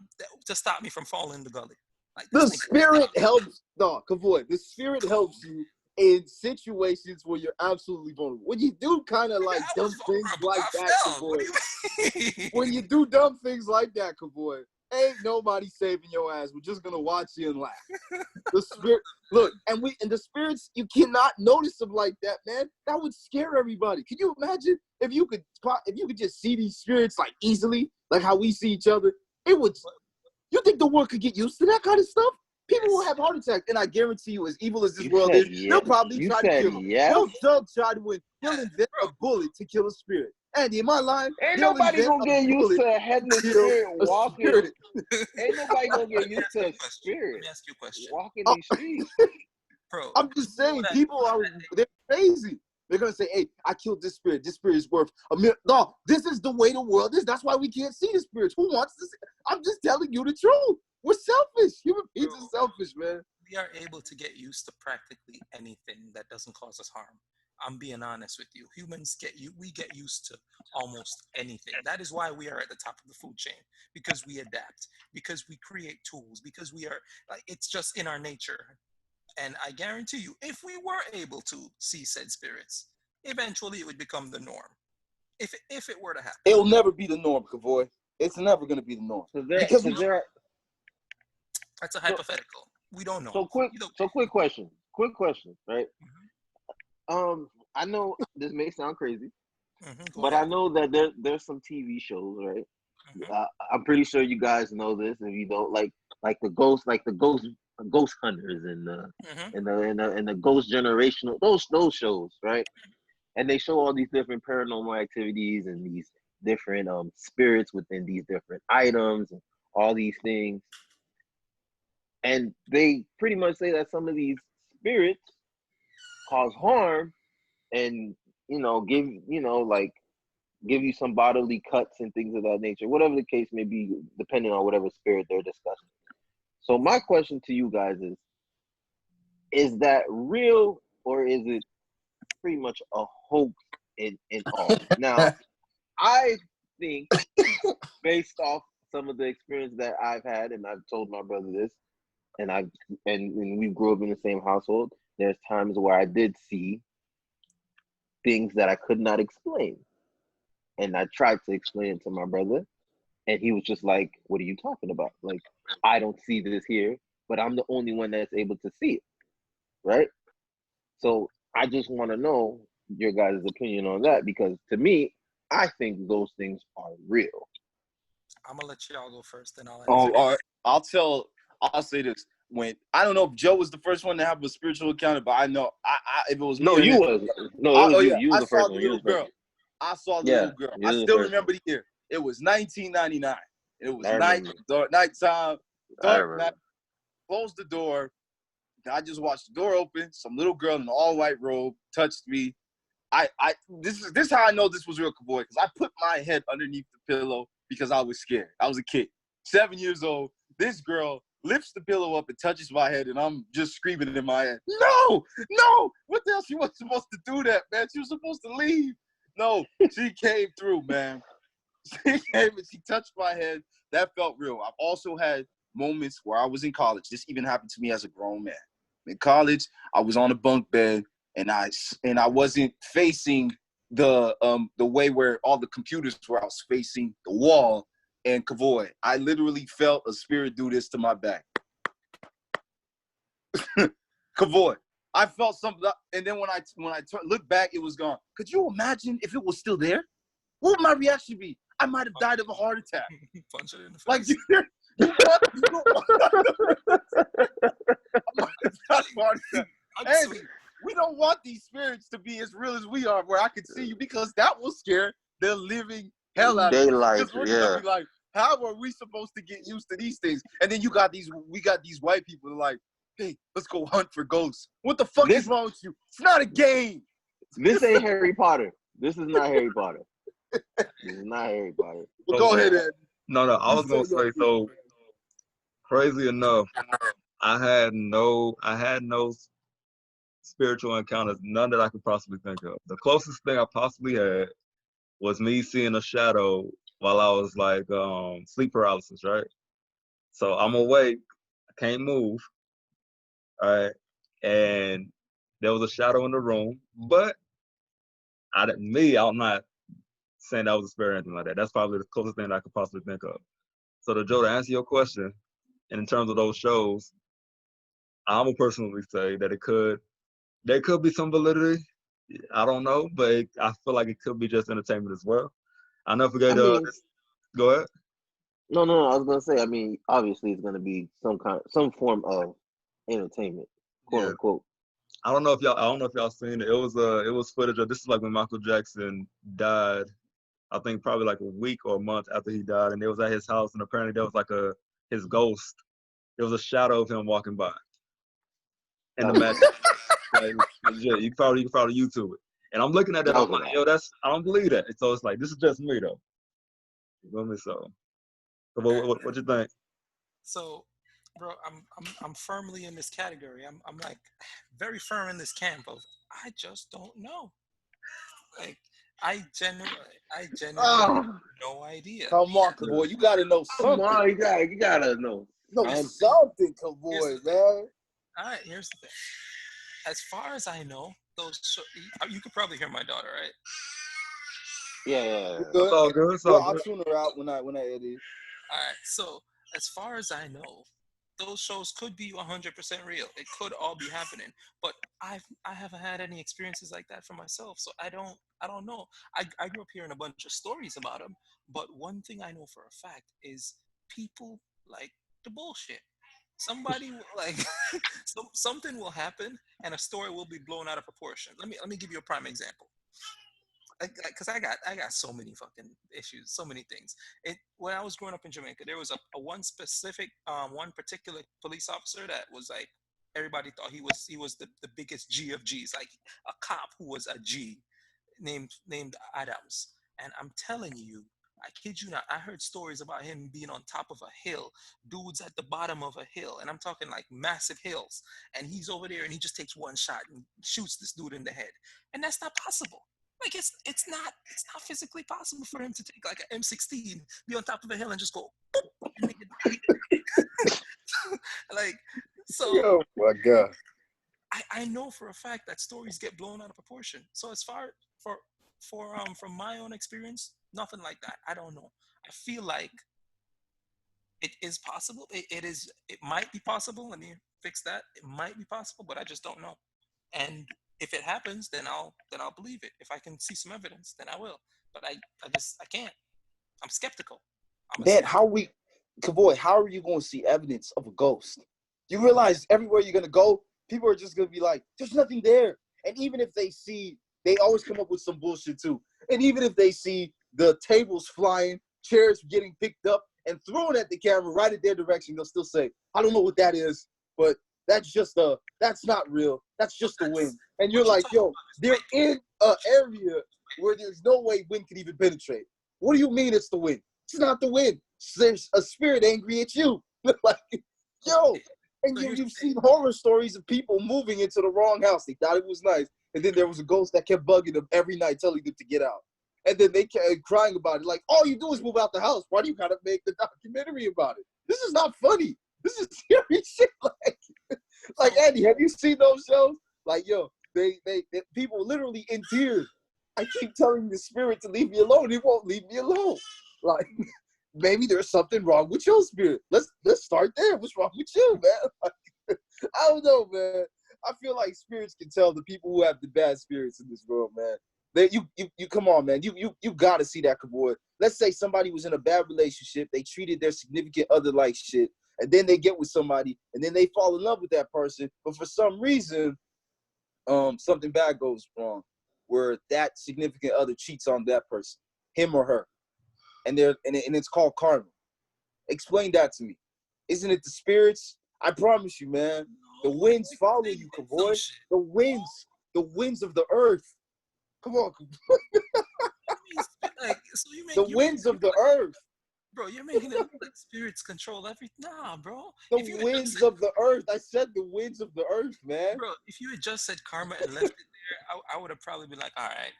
Speaker 3: to stop me from falling in the gully? Like,
Speaker 1: The spirit helps, no, Kevoy. The spirit helps you in situations where you're absolutely vulnerable. When you do kind of like dumb things like that, Kevoy. When you do dumb things like that, Kevoy, ain't nobody saving your ass. We're just gonna watch you and laugh. The spirit, look, and the spirits, you cannot notice them like that, man. That would scare everybody. Can you imagine if you could just see these spirits like easily, like how we see each other? It would. You think the world could get used to that kind of stuff? People will have heart attacks, and I guarantee you, as evil as this world is, they'll probably try to kill them.
Speaker 2: Yes.
Speaker 1: They'll try to win. They'll invent a bullet to kill a spirit. Andy, am I lying?
Speaker 2: Ain't nobody gonna get used to a headless spirit walking.
Speaker 1: Spirit.
Speaker 2: Ain't nobody gonna get used to a spirit.
Speaker 3: Let me ask you a question.
Speaker 2: Walking these streets.
Speaker 3: Bro,
Speaker 1: I'm just saying, people they're crazy. They're gonna say, "Hey, I killed this spirit. This spirit is worth $1 million." No, this is the way the world is. That's why we can't see the spirits. Who wants to see? I'm just telling you the truth. We're selfish. Human beings are selfish, man.
Speaker 3: We are able to get used to practically anything that doesn't cause us harm. I'm being honest with you. Humans we get used to almost anything. That is why we are at the top of the food chain, because we adapt, because we create tools, because we are like, it's just in our nature. And I guarantee you, if we were able to see said spirits, eventually it would become the norm. If it were to happen.
Speaker 1: It'll never be the norm, Kevoy. It's never going to be the norm.
Speaker 3: That's a hypothetical. We don't know.
Speaker 2: So quick question, right? Mm-hmm. I know this may sound crazy, but ahead. I know that there's some TV shows, right? Mm-hmm. I'm pretty sure you guys know this. If you don't, like the ghost hunters and the ghost generational, those shows, right? And they show all these different paranormal activities and these different spirits within these different items and all these things. And they pretty much say that some of these spirits cause harm and, give, like give you some bodily cuts and things of that nature, whatever the case may be, depending on whatever spirit they're discussing. So my question to you guys is that real or is it pretty much a hoax in all? Now, I think based off some of the experience that I've had, and I've told my brother this, and we grew up in the same household, there's times where I did see things that I could not explain. And I tried to explain it to my brother, and he was just like, "What are you talking about? Like, I don't see this here, but I'm the only one that's able to see it." Right? So I just want to know your guys' opinion on that, because to me, I think those things are real.
Speaker 3: I'm gonna let y'all go first, then I'll
Speaker 5: Oh,
Speaker 3: answer.
Speaker 5: all right. I'll say this. When I don't know if Joe was the first one to have a spiritual encounter, but I know if it was me
Speaker 2: No,
Speaker 5: or
Speaker 2: you
Speaker 5: him,
Speaker 2: was. No, it was
Speaker 5: oh
Speaker 2: you.
Speaker 5: yeah,
Speaker 2: You was
Speaker 5: I
Speaker 2: the
Speaker 5: saw
Speaker 2: first
Speaker 5: the
Speaker 2: one. You
Speaker 5: little
Speaker 2: was the first
Speaker 5: girl.
Speaker 2: one.
Speaker 5: I saw the
Speaker 2: Yeah,
Speaker 5: little girl.
Speaker 2: you
Speaker 5: I
Speaker 2: was the
Speaker 5: still
Speaker 2: first one.
Speaker 5: remember the year. It was 1999. It was
Speaker 2: I remember.
Speaker 5: nighttime,
Speaker 2: I
Speaker 5: dark night.
Speaker 2: remember.
Speaker 5: Closed the door. I just watched the door open. Some little girl in an all-white robe touched me. This is how I know this was real, Kevoy, because I put my head underneath the pillow because I was scared. I was a kid, 7 years old. This girl lifts the pillow up and touches my head, and I'm just screaming in my head, "No, no! What the hell? She wasn't supposed to do that, man. She was supposed to leave." No, she came through, man. She came and she touched my head. That felt real. I've also had moments where I was in college. This even happened to me as a grown man. In college, I was on a bunk bed, and I wasn't facing the way where all the computers were. I was facing the wall. And Kevoy, I literally felt a spirit do this to my back. Kevoy, I felt something, and then when I looked back, it was gone. Could you imagine if it was still there? What would my reaction be? I might have died of a heart attack.
Speaker 3: Punch it in the face.
Speaker 5: Like you Andy, we don't want these spirits to be as real as we are, where I could see you, because that will scare the living hell out of me.
Speaker 2: Daylight,
Speaker 5: Because we're gonna be like, how are we supposed to get used to these things? And then we got these white people like, hey, let's go hunt for ghosts. What the fuck is wrong with you? It's not a game.
Speaker 2: This ain't Harry Potter. This is not Harry Potter. This is not Harry Potter.
Speaker 5: Well, go ahead, Ed.
Speaker 4: No, I was gonna say, so crazy enough, I had no spiritual encounters, none that I could possibly think of. The closest thing I possibly had was me seeing a shadow while I was like sleep paralysis, right? So I'm awake, I can't move, right? And there was a shadow in the room, but I'm not saying that was a spirit or anything like that. That's probably the closest thing I could possibly think of. So to answer your question, and in terms of those shows, I will personally say that there could be some validity. I don't know, but I feel like it could be just entertainment as well. I'll never forget. Go ahead.
Speaker 2: No. I was gonna say. I mean, obviously, it's gonna be some form of entertainment, quote unquote.
Speaker 4: I don't know if y'all seen it. It was footage of, this is like when Michael Jackson died. I think probably like a week or a month after he died, and it was at his house, and apparently there was like his ghost. There was a shadow of him walking by. And the match, like, yeah, you can probably YouTube it. And I'm looking at that, I'm like, yo, I don't believe that. So it's like, this is just me though. You feel me? So what you think?
Speaker 3: So, bro, I'm firmly in this category. I'm like very firm in this camp of I just don't know. Like I genuinely have no idea.
Speaker 5: Come on, boy, you gotta know something.
Speaker 2: Come on, you gotta know.
Speaker 5: Something, Kevoy, man.
Speaker 3: All right, here's the thing. As far as I know, you could probably hear my daughter, right?
Speaker 2: Yeah.
Speaker 5: Good.
Speaker 4: It's all good.
Speaker 5: I'll tune her out when I edit.
Speaker 3: All right. So as far as I know, those shows could be 100% real. It could all be happening, but I haven't had any experiences like that for myself, so I don't know. I grew up hearing a bunch of stories about them, but one thing I know for a fact is people like the bullshit. Somebody like something will happen and a story will be blown out of proportion. Let me give you a prime example. Because I got so many fucking issues, so many things. When I was growing up in Jamaica, there was a one specific, one particular police officer that was like, everybody thought he was the biggest G of G's, like a cop who was a G, named Adams. And I'm telling you, I kid you not, I heard stories about him being on top of a hill, dudes at the bottom of a hill, and I'm talking like massive hills, and he's over there and he just takes one shot and shoots this dude in the head. And that's not possible. Like it's not physically possible for him to take like an M16, be on top of a hill and just go boop, and make it like so
Speaker 5: Oh my God.
Speaker 3: I know for a fact that stories get blown out of proportion. So as far from my own experience, nothing like that. I don't know. I feel like it is possible. It might be possible. Let me fix that. It might be possible, but I just don't know. And if it happens, then I'll believe it. If I can see some evidence, then I will. But I can't. I'm skeptical.
Speaker 5: Man, Kevoy, how are you going to see evidence of a ghost? You realize everywhere you're going to go, people are just going to be like, there's nothing there. And even if they see, they always come up with some bullshit too. And even if they see the tables flying, chairs getting picked up and thrown at the camera right at their direction, they'll still say, I don't know what that is, but that's not real. That's just the wind. And you're like, yo, they're in an area where there's no way wind could even penetrate. What do you mean it's the wind? It's not the wind. There's a spirit angry at you. Like, yo. And you've seen horror stories of people moving into the wrong house. They thought it was nice. And then there was a ghost that kept bugging them every night, telling them to get out. And then they kept crying about it. Like, all you do is move out the house. Why do you gotta make the documentary about it? This is not funny. This is serious shit. Like Andy, have you seen those shows? Like, yo, they people literally in tears. I keep telling the spirit to leave me alone. It won't leave me alone. Like, maybe there's something wrong with your spirit. Let's start there. What's wrong with you, man? Like, I don't know, man. I feel like spirits can tell the people who have the bad spirits in this world, man. You come on, man. You gotta see that, Kevoy. Let's say somebody was in a bad relationship. They treated their significant other like shit, and then they get with somebody, and then they fall in love with that person. But for some reason, something bad goes wrong, where that significant other cheats on that person, him or her, and it's called karma. Explain that to me. Isn't it the spirits? I promise you, man. The winds follow you, Kevoy. The winds of the earth. Come on, the winds of the earth.
Speaker 3: Bro, you're making it look like spirits control everything. Nah, bro.
Speaker 5: The winds of the earth. I said the winds of the earth, man.
Speaker 3: Bro, if you had just said karma and left it there, I would have probably been like, all right,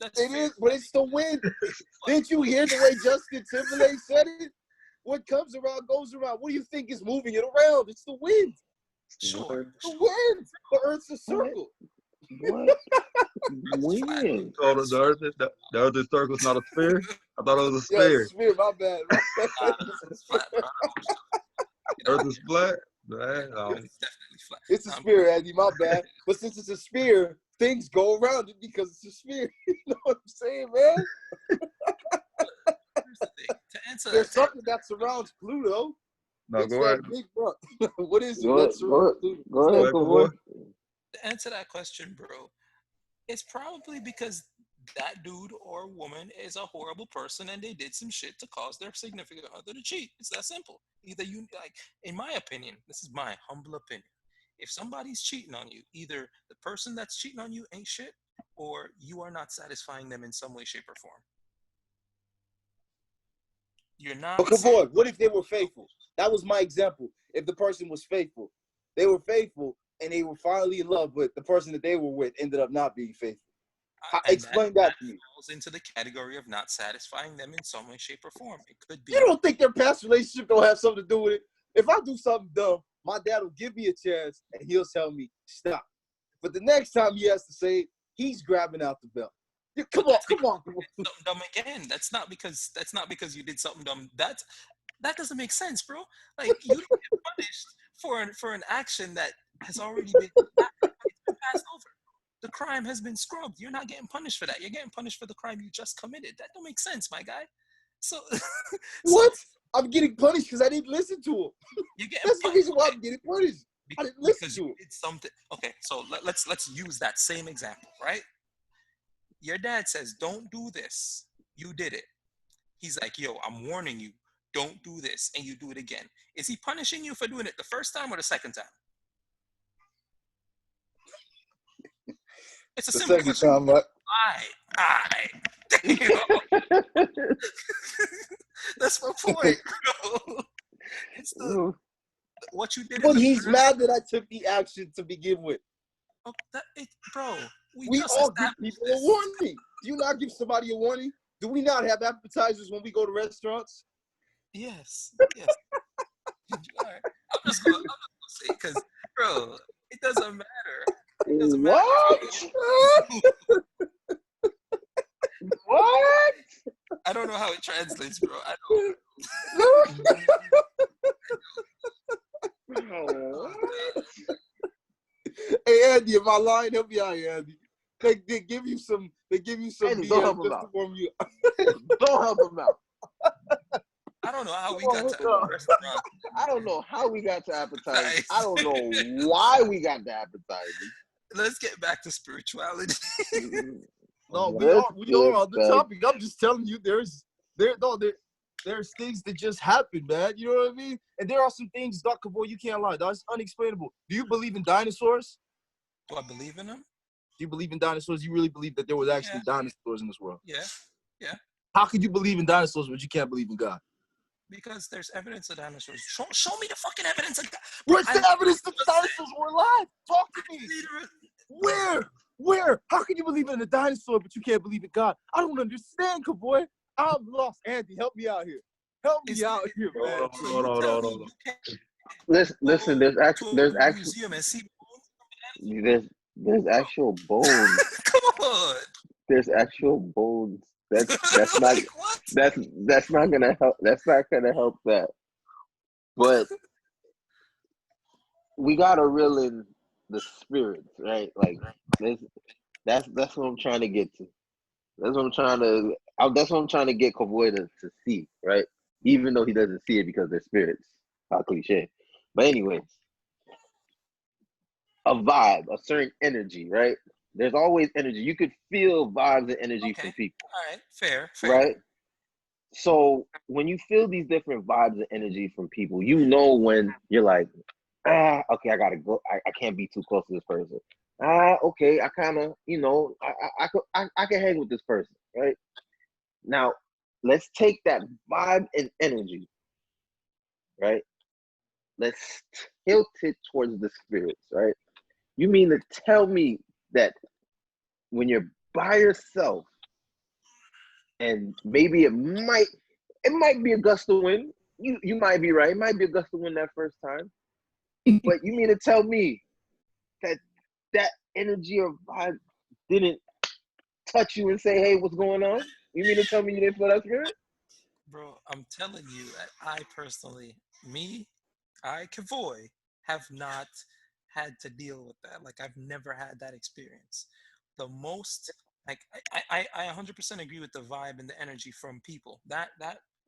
Speaker 3: that's
Speaker 5: it
Speaker 3: fair.
Speaker 5: is, but it's the wind. Didn't you hear the way Justin Timberlake said it? What comes around goes around. What do you think is moving it around? It's the wind.
Speaker 3: Sure.
Speaker 5: The wind. The earth's a circle.
Speaker 2: What? Wind.
Speaker 4: So the earth is circle, it's not a sphere? I thought it was a
Speaker 5: Yeah,
Speaker 4: sphere.
Speaker 5: it's a sphere, my bad.
Speaker 3: It's flat, bro.
Speaker 4: Earth is flat? Man,
Speaker 3: It's definitely flat.
Speaker 5: It's a sphere, Andy, my bad. But since it's a sphere, things go around it because it's a sphere. You know what I'm saying, man?
Speaker 3: Here's the thing. To answer
Speaker 5: There's
Speaker 3: that,
Speaker 5: something that surrounds Pluto.
Speaker 4: no,
Speaker 5: It's
Speaker 4: go ahead.
Speaker 5: that big rock. What is it
Speaker 2: Go
Speaker 5: that surrounds Pluto?
Speaker 2: Go ahead, Kevoy.
Speaker 3: to answer that question, bro, it's probably because that dude or woman is a horrible person and they did some shit to cause their significant other to cheat. It's that simple. Either you, like, in my opinion, this is my humble opinion. If somebody's cheating on you, either the person that's cheating on you ain't shit, or you are not satisfying them in some way, shape, or form. You're not.
Speaker 5: But Kevoy, what if they were faithful? That was my example. If the person was faithful, they were faithful and they were finally in love, but the person that they were with ended up not being faithful. Explain that to me.
Speaker 3: Falls into the category of not satisfying them in some way, shape, or form. It could be.
Speaker 5: You don't think their past relationship don't have something to do with it? If I do something dumb, my dad will give me a chance and he'll tell me, stop. But the next time he has to say it, he's grabbing out the belt. Come on.
Speaker 3: Something dumb again. That's not because you did something dumb. That doesn't make sense, bro. Like, you don't get punished for an action that has already been passed over. The crime has been scrubbed. You're not getting punished for that. You're getting punished for the crime you just committed. That don't make sense, my guy. So
Speaker 5: what? I'm getting punished because I didn't listen to him.
Speaker 3: You getting
Speaker 5: That's the reason why I'm getting punished. I didn't listen to him.
Speaker 3: Did something. Okay, so let's use that same example, right? Your dad says, "Don't do this." You did it. He's like, "Yo, I'm warning you. Don't do this," and you do it again. Is he punishing you for doing it the first time or the second time? It's a simple question.
Speaker 5: Time, right?
Speaker 3: All right. That's my point, bro. It's what you did.
Speaker 1: But he's mad that I took the action to begin with.
Speaker 3: Oh, bro,
Speaker 1: we all give people a warning. Do you not give somebody a warning? Do we not have appetizers when we go to restaurants?
Speaker 3: Yes. All right. I'm just gonna say, because, bro, it doesn't matter. It doesn't
Speaker 2: what?
Speaker 3: matter.
Speaker 2: What?
Speaker 3: I don't know how it translates, bro. I don't.
Speaker 1: Hey, Andy, am I lying? Help me out here, Andy. They give you some. They give you some
Speaker 2: Andy,
Speaker 1: BS
Speaker 2: don't help him
Speaker 1: just
Speaker 2: out.
Speaker 1: to warm you up.
Speaker 2: Don't help him out.
Speaker 3: I don't know how we got to the restaurant.
Speaker 2: I don't know how we got to appetizers.
Speaker 3: Nice.
Speaker 2: I don't know why we got to appetizers.
Speaker 3: Let's get back to spirituality.
Speaker 1: No, we are on the topic. I'm just telling you, there's things that just happen, man. You know what I mean? And there are some things, Dr. Boy, you can't lie. That's unexplainable. Do you believe in dinosaurs?
Speaker 3: Do I believe in them?
Speaker 1: Do you believe in dinosaurs? You really believe that there was actually dinosaurs in this world?
Speaker 3: Yeah.
Speaker 1: How could you believe in dinosaurs but you can't believe in God?
Speaker 3: Because there's evidence of dinosaurs. Show me the fucking evidence of God.
Speaker 1: Where's the evidence that the dinosaurs were alive? Talk to me. Where? How can you believe in a dinosaur but you can't believe in God? I don't understand, Kevoy. I'm lost. Andy, help me out here. Help me out here, man.
Speaker 4: Hold on.
Speaker 2: Listen. There's actual bones.
Speaker 3: Come on.
Speaker 2: There's actual bones. That's not
Speaker 3: like, what?
Speaker 2: that's not gonna help. That's not gonna help that. But we gotta reel in the spirits, right? Like that's what I'm trying to get to. That's what I'm trying to get Kevoy to see, right? Even though he doesn't see it because they're spirits. How cliche. But anyways, a vibe, a certain energy, right? There's always energy. You could feel vibes and energy from people.
Speaker 3: All right, fair.
Speaker 2: Right? So when you feel these different vibes and energy from people, you know when you're like, okay, I gotta go. I can't be too close to this person. Okay, I kind of, I can hang with this person, right? Now, let's take that vibe and energy, right? Let's tilt it towards the spirits, right? You mean to tell me that when you're by yourself, and maybe it might be a gust of wind. You might be right. It might be a gust of wind that first time. But you mean to tell me that energy or vibe didn't touch you and say, hey, what's going on? You mean to tell me you didn't feel that spirit?
Speaker 3: Bro, I'm telling you, I personally, Kevoy, have not had to deal with that. Like, I've never had that experience. The most, like, I 100% agree with the vibe and the energy from people. That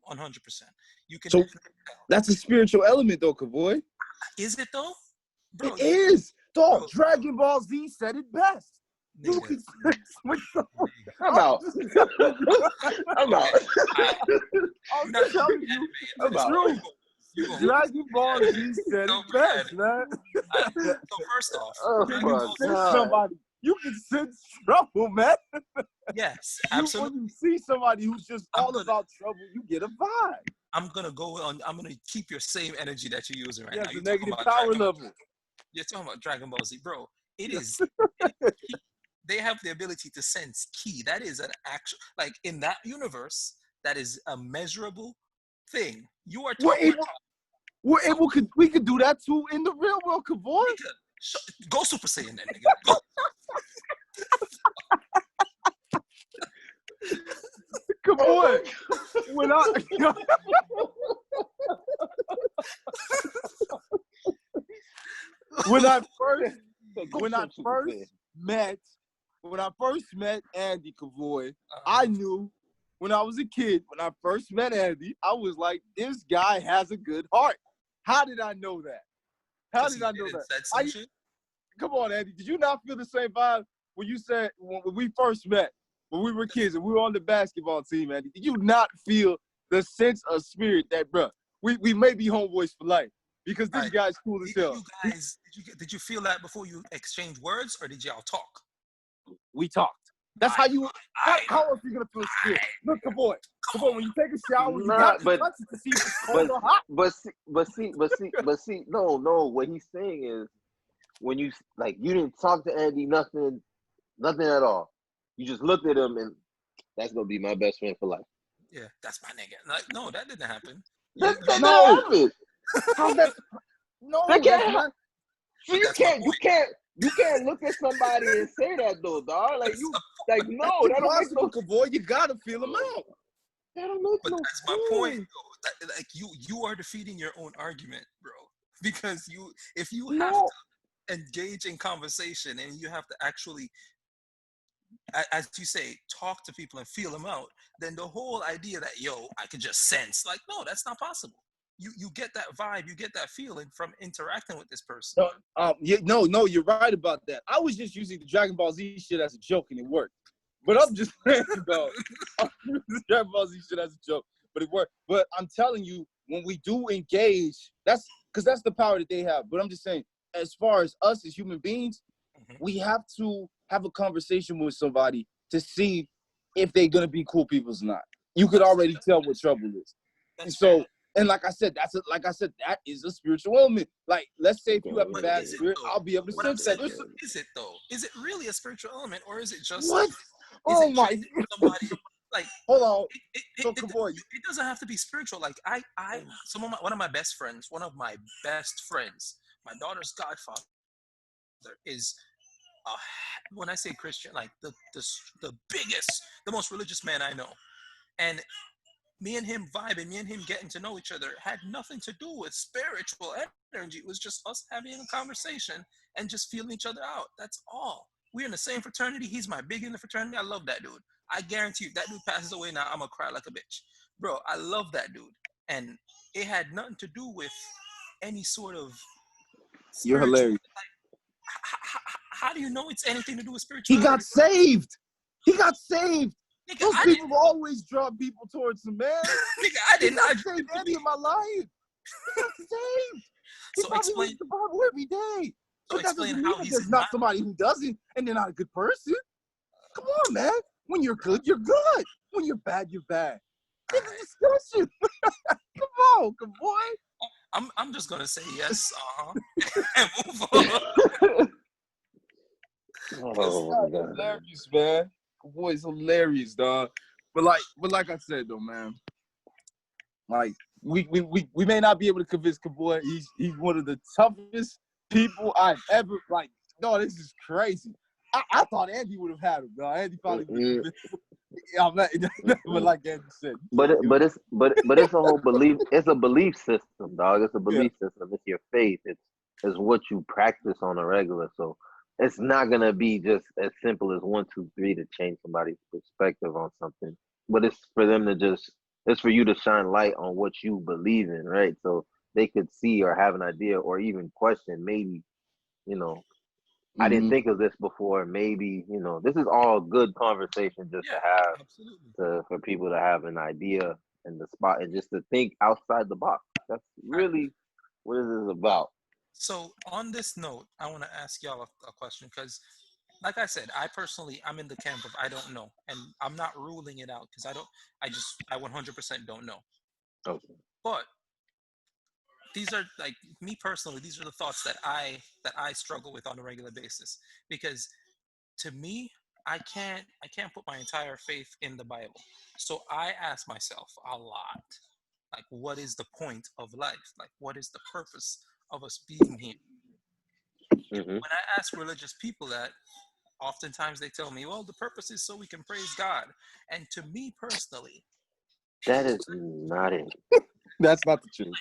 Speaker 3: 100%. You can definitely tell.
Speaker 1: That's a spiritual element, though, Kevoy.
Speaker 3: Is it though? Bro,
Speaker 1: it is. Dog, Dragon Ball Z said it best. You can
Speaker 2: I'm out. I'm out.
Speaker 1: I'm telling you, the truth. Dragon Ball Z said it best, man.
Speaker 3: So first off,
Speaker 1: you can sense trouble, man.
Speaker 3: Yes, absolutely.
Speaker 1: When you see somebody who's just all about trouble, you get a vibe.
Speaker 3: I'm gonna keep your same energy that you're using right now.
Speaker 1: You're talking about power level.
Speaker 3: You're talking about Dragon Ball Z, bro. It is. They have the ability to sense ki. That is an actual, like, in that universe, that is a measurable thing. You are talking.
Speaker 1: We could do that too in the real world, Kevoy.
Speaker 3: Go Super Saiyan then, nigga. Go.
Speaker 1: Kevoy, when I first met Andy Kevoy, I knew when I was a kid, when I first met Andy, I was like, this guy has a good heart. How did I know that? How did I know that? Come on, Andy. Did you not feel the same vibe when you said, when we first met, when we were kids and we were on the basketball team, Andy? Did you not feel the sense of spirit that, bro, we may be homeboys for life because this guy's cool as hell?
Speaker 3: Did you feel that before you exchanged words, or did y'all talk?
Speaker 1: We talked. That's how you. How else are you gonna feel spirit? Look, Kevoy, when you take a shower, you got to touch it to see if it's cold or hot.
Speaker 2: But see. No. What he's saying is, when you you didn't talk to Andy, nothing at all. You just looked at him, and that's gonna be my best friend for life.
Speaker 3: Yeah, that's my nigga. Like, no, that didn't happen.
Speaker 2: That didn't happen.
Speaker 1: How's that? No,
Speaker 2: That
Speaker 1: that's
Speaker 2: can't.
Speaker 1: not.
Speaker 2: So you can't look at somebody and say that though, dog. Like you, no, that don't make no.
Speaker 1: Kevoy, you gotta feel them out.
Speaker 2: That don't make
Speaker 3: But
Speaker 2: no
Speaker 3: that's
Speaker 2: sense.
Speaker 3: my point. Though. Like you are defeating your own argument, bro. Because if you have to engage in conversation and you have to actually, as you say, talk to people and feel them out, then the whole idea that I could just sense, like, no, that's not possible. You get that vibe, you get that feeling from interacting with this person.
Speaker 1: No, you're right about that. I was just using the Dragon Ball Z shit as a joke and it worked. But I'm just saying, though, I'm using the Dragon Ball Z shit as a joke, but it worked. But I'm telling you, when we do engage, that's the power that they have. But I'm just saying, as far as us as human beings, we have to have a conversation with somebody to see if they're gonna be cool people or not. You could already tell what trouble is. And so, and like I said, that is a spiritual element. Like, let's say if you have a bad spirit, I'll be able to sense that.
Speaker 3: Is it though? Is it really a spiritual element, or is it just
Speaker 1: what?
Speaker 3: Oh my! Somebody like
Speaker 1: hold on.
Speaker 3: It doesn't have to be spiritual. Like one of my best friends, my daughter's godfather is. When I say Christian, like the biggest, the most religious man I know, and me and him vibing, me and him getting to know each other had nothing to do with spiritual energy. It was just us having a conversation and just feeling each other out. That's all. We're in the same fraternity. He's my big in the fraternity. I love that dude. I guarantee you, that dude passes away now, I'm gonna cry like a bitch. Bro, I love that dude. And it had nothing to do with any sort of
Speaker 1: You're hilarious.
Speaker 3: How do you know it's anything to do with spirituality?
Speaker 1: He got saved. Nigga, those people always draw people towards him, man.
Speaker 3: Nigga, I didn't. I
Speaker 1: saved any in my life. He got saved. He
Speaker 3: explain
Speaker 1: reads the Bible every day.
Speaker 3: So
Speaker 1: but that
Speaker 3: explain
Speaker 1: doesn't
Speaker 3: how
Speaker 1: mean
Speaker 3: he's
Speaker 1: there's not somebody who doesn't, and they're not a good person. Come on, man. When you're good, you're good. When you're bad, you're bad. It's a discussion. Come on, boy.
Speaker 3: I'm just gonna say yes, and move on.
Speaker 2: Oh,
Speaker 1: hilarious, man. Boy's hilarious, dog. But like I said though, man. Like we may not be able to convince Kevoy. He's one of the toughest people I've ever like. No, this is crazy. I thought Andy would have had him, dog. Andy probably would have but like Andy said.
Speaker 2: But it's a whole belief. It's a belief system, dog. It's a belief system. It's your faith. It's what you practice on a regular. So it's not gonna be just as simple as 1, 2, 3 to change somebody's perspective on something. But it's for them to it's for you to shine light on what you believe in, right? So they could see or have an idea or even question, maybe, I didn't think of this before. Maybe, this is all good conversation just to have for people to have an idea in the spot and just to think outside the box. That's really what it is about.
Speaker 3: So on this note, I want to ask y'all a question because, like I said, I'm in the camp of I don't know, and I'm not ruling it out because I 100% don't know.
Speaker 2: Okay.
Speaker 3: But these are, like, me personally, these are the thoughts that I struggle with on a regular basis, because to me, I can't put my entire faith in the Bible. So I ask myself a lot, like, what is the point of life? Like, what is the purpose of us being here? When I ask religious people that, oftentimes they tell me, well, the purpose is so we can praise God. And to me personally,
Speaker 2: that is not it.
Speaker 1: That's not the truth.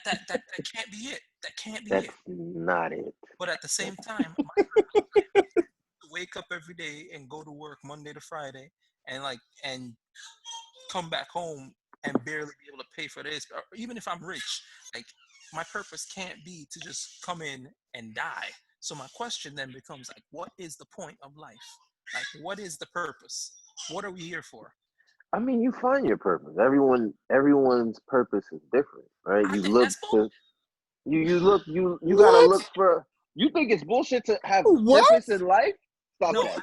Speaker 3: That can't be it. That can't be
Speaker 2: That's
Speaker 3: it.
Speaker 2: not it.
Speaker 3: But at the same time, my purpose is to wake up every day and go to work Monday to Friday and come back home and barely be able to pay for this. Or even if I'm rich, like, my purpose can't be to just come in and die. So my question then becomes, like, what is the point of life? Like, what is the purpose? What are we here for?
Speaker 2: I mean, you find your purpose. Everyone's purpose is different, right? You gotta look for. You think it's bullshit to have purpose in life? Stop that.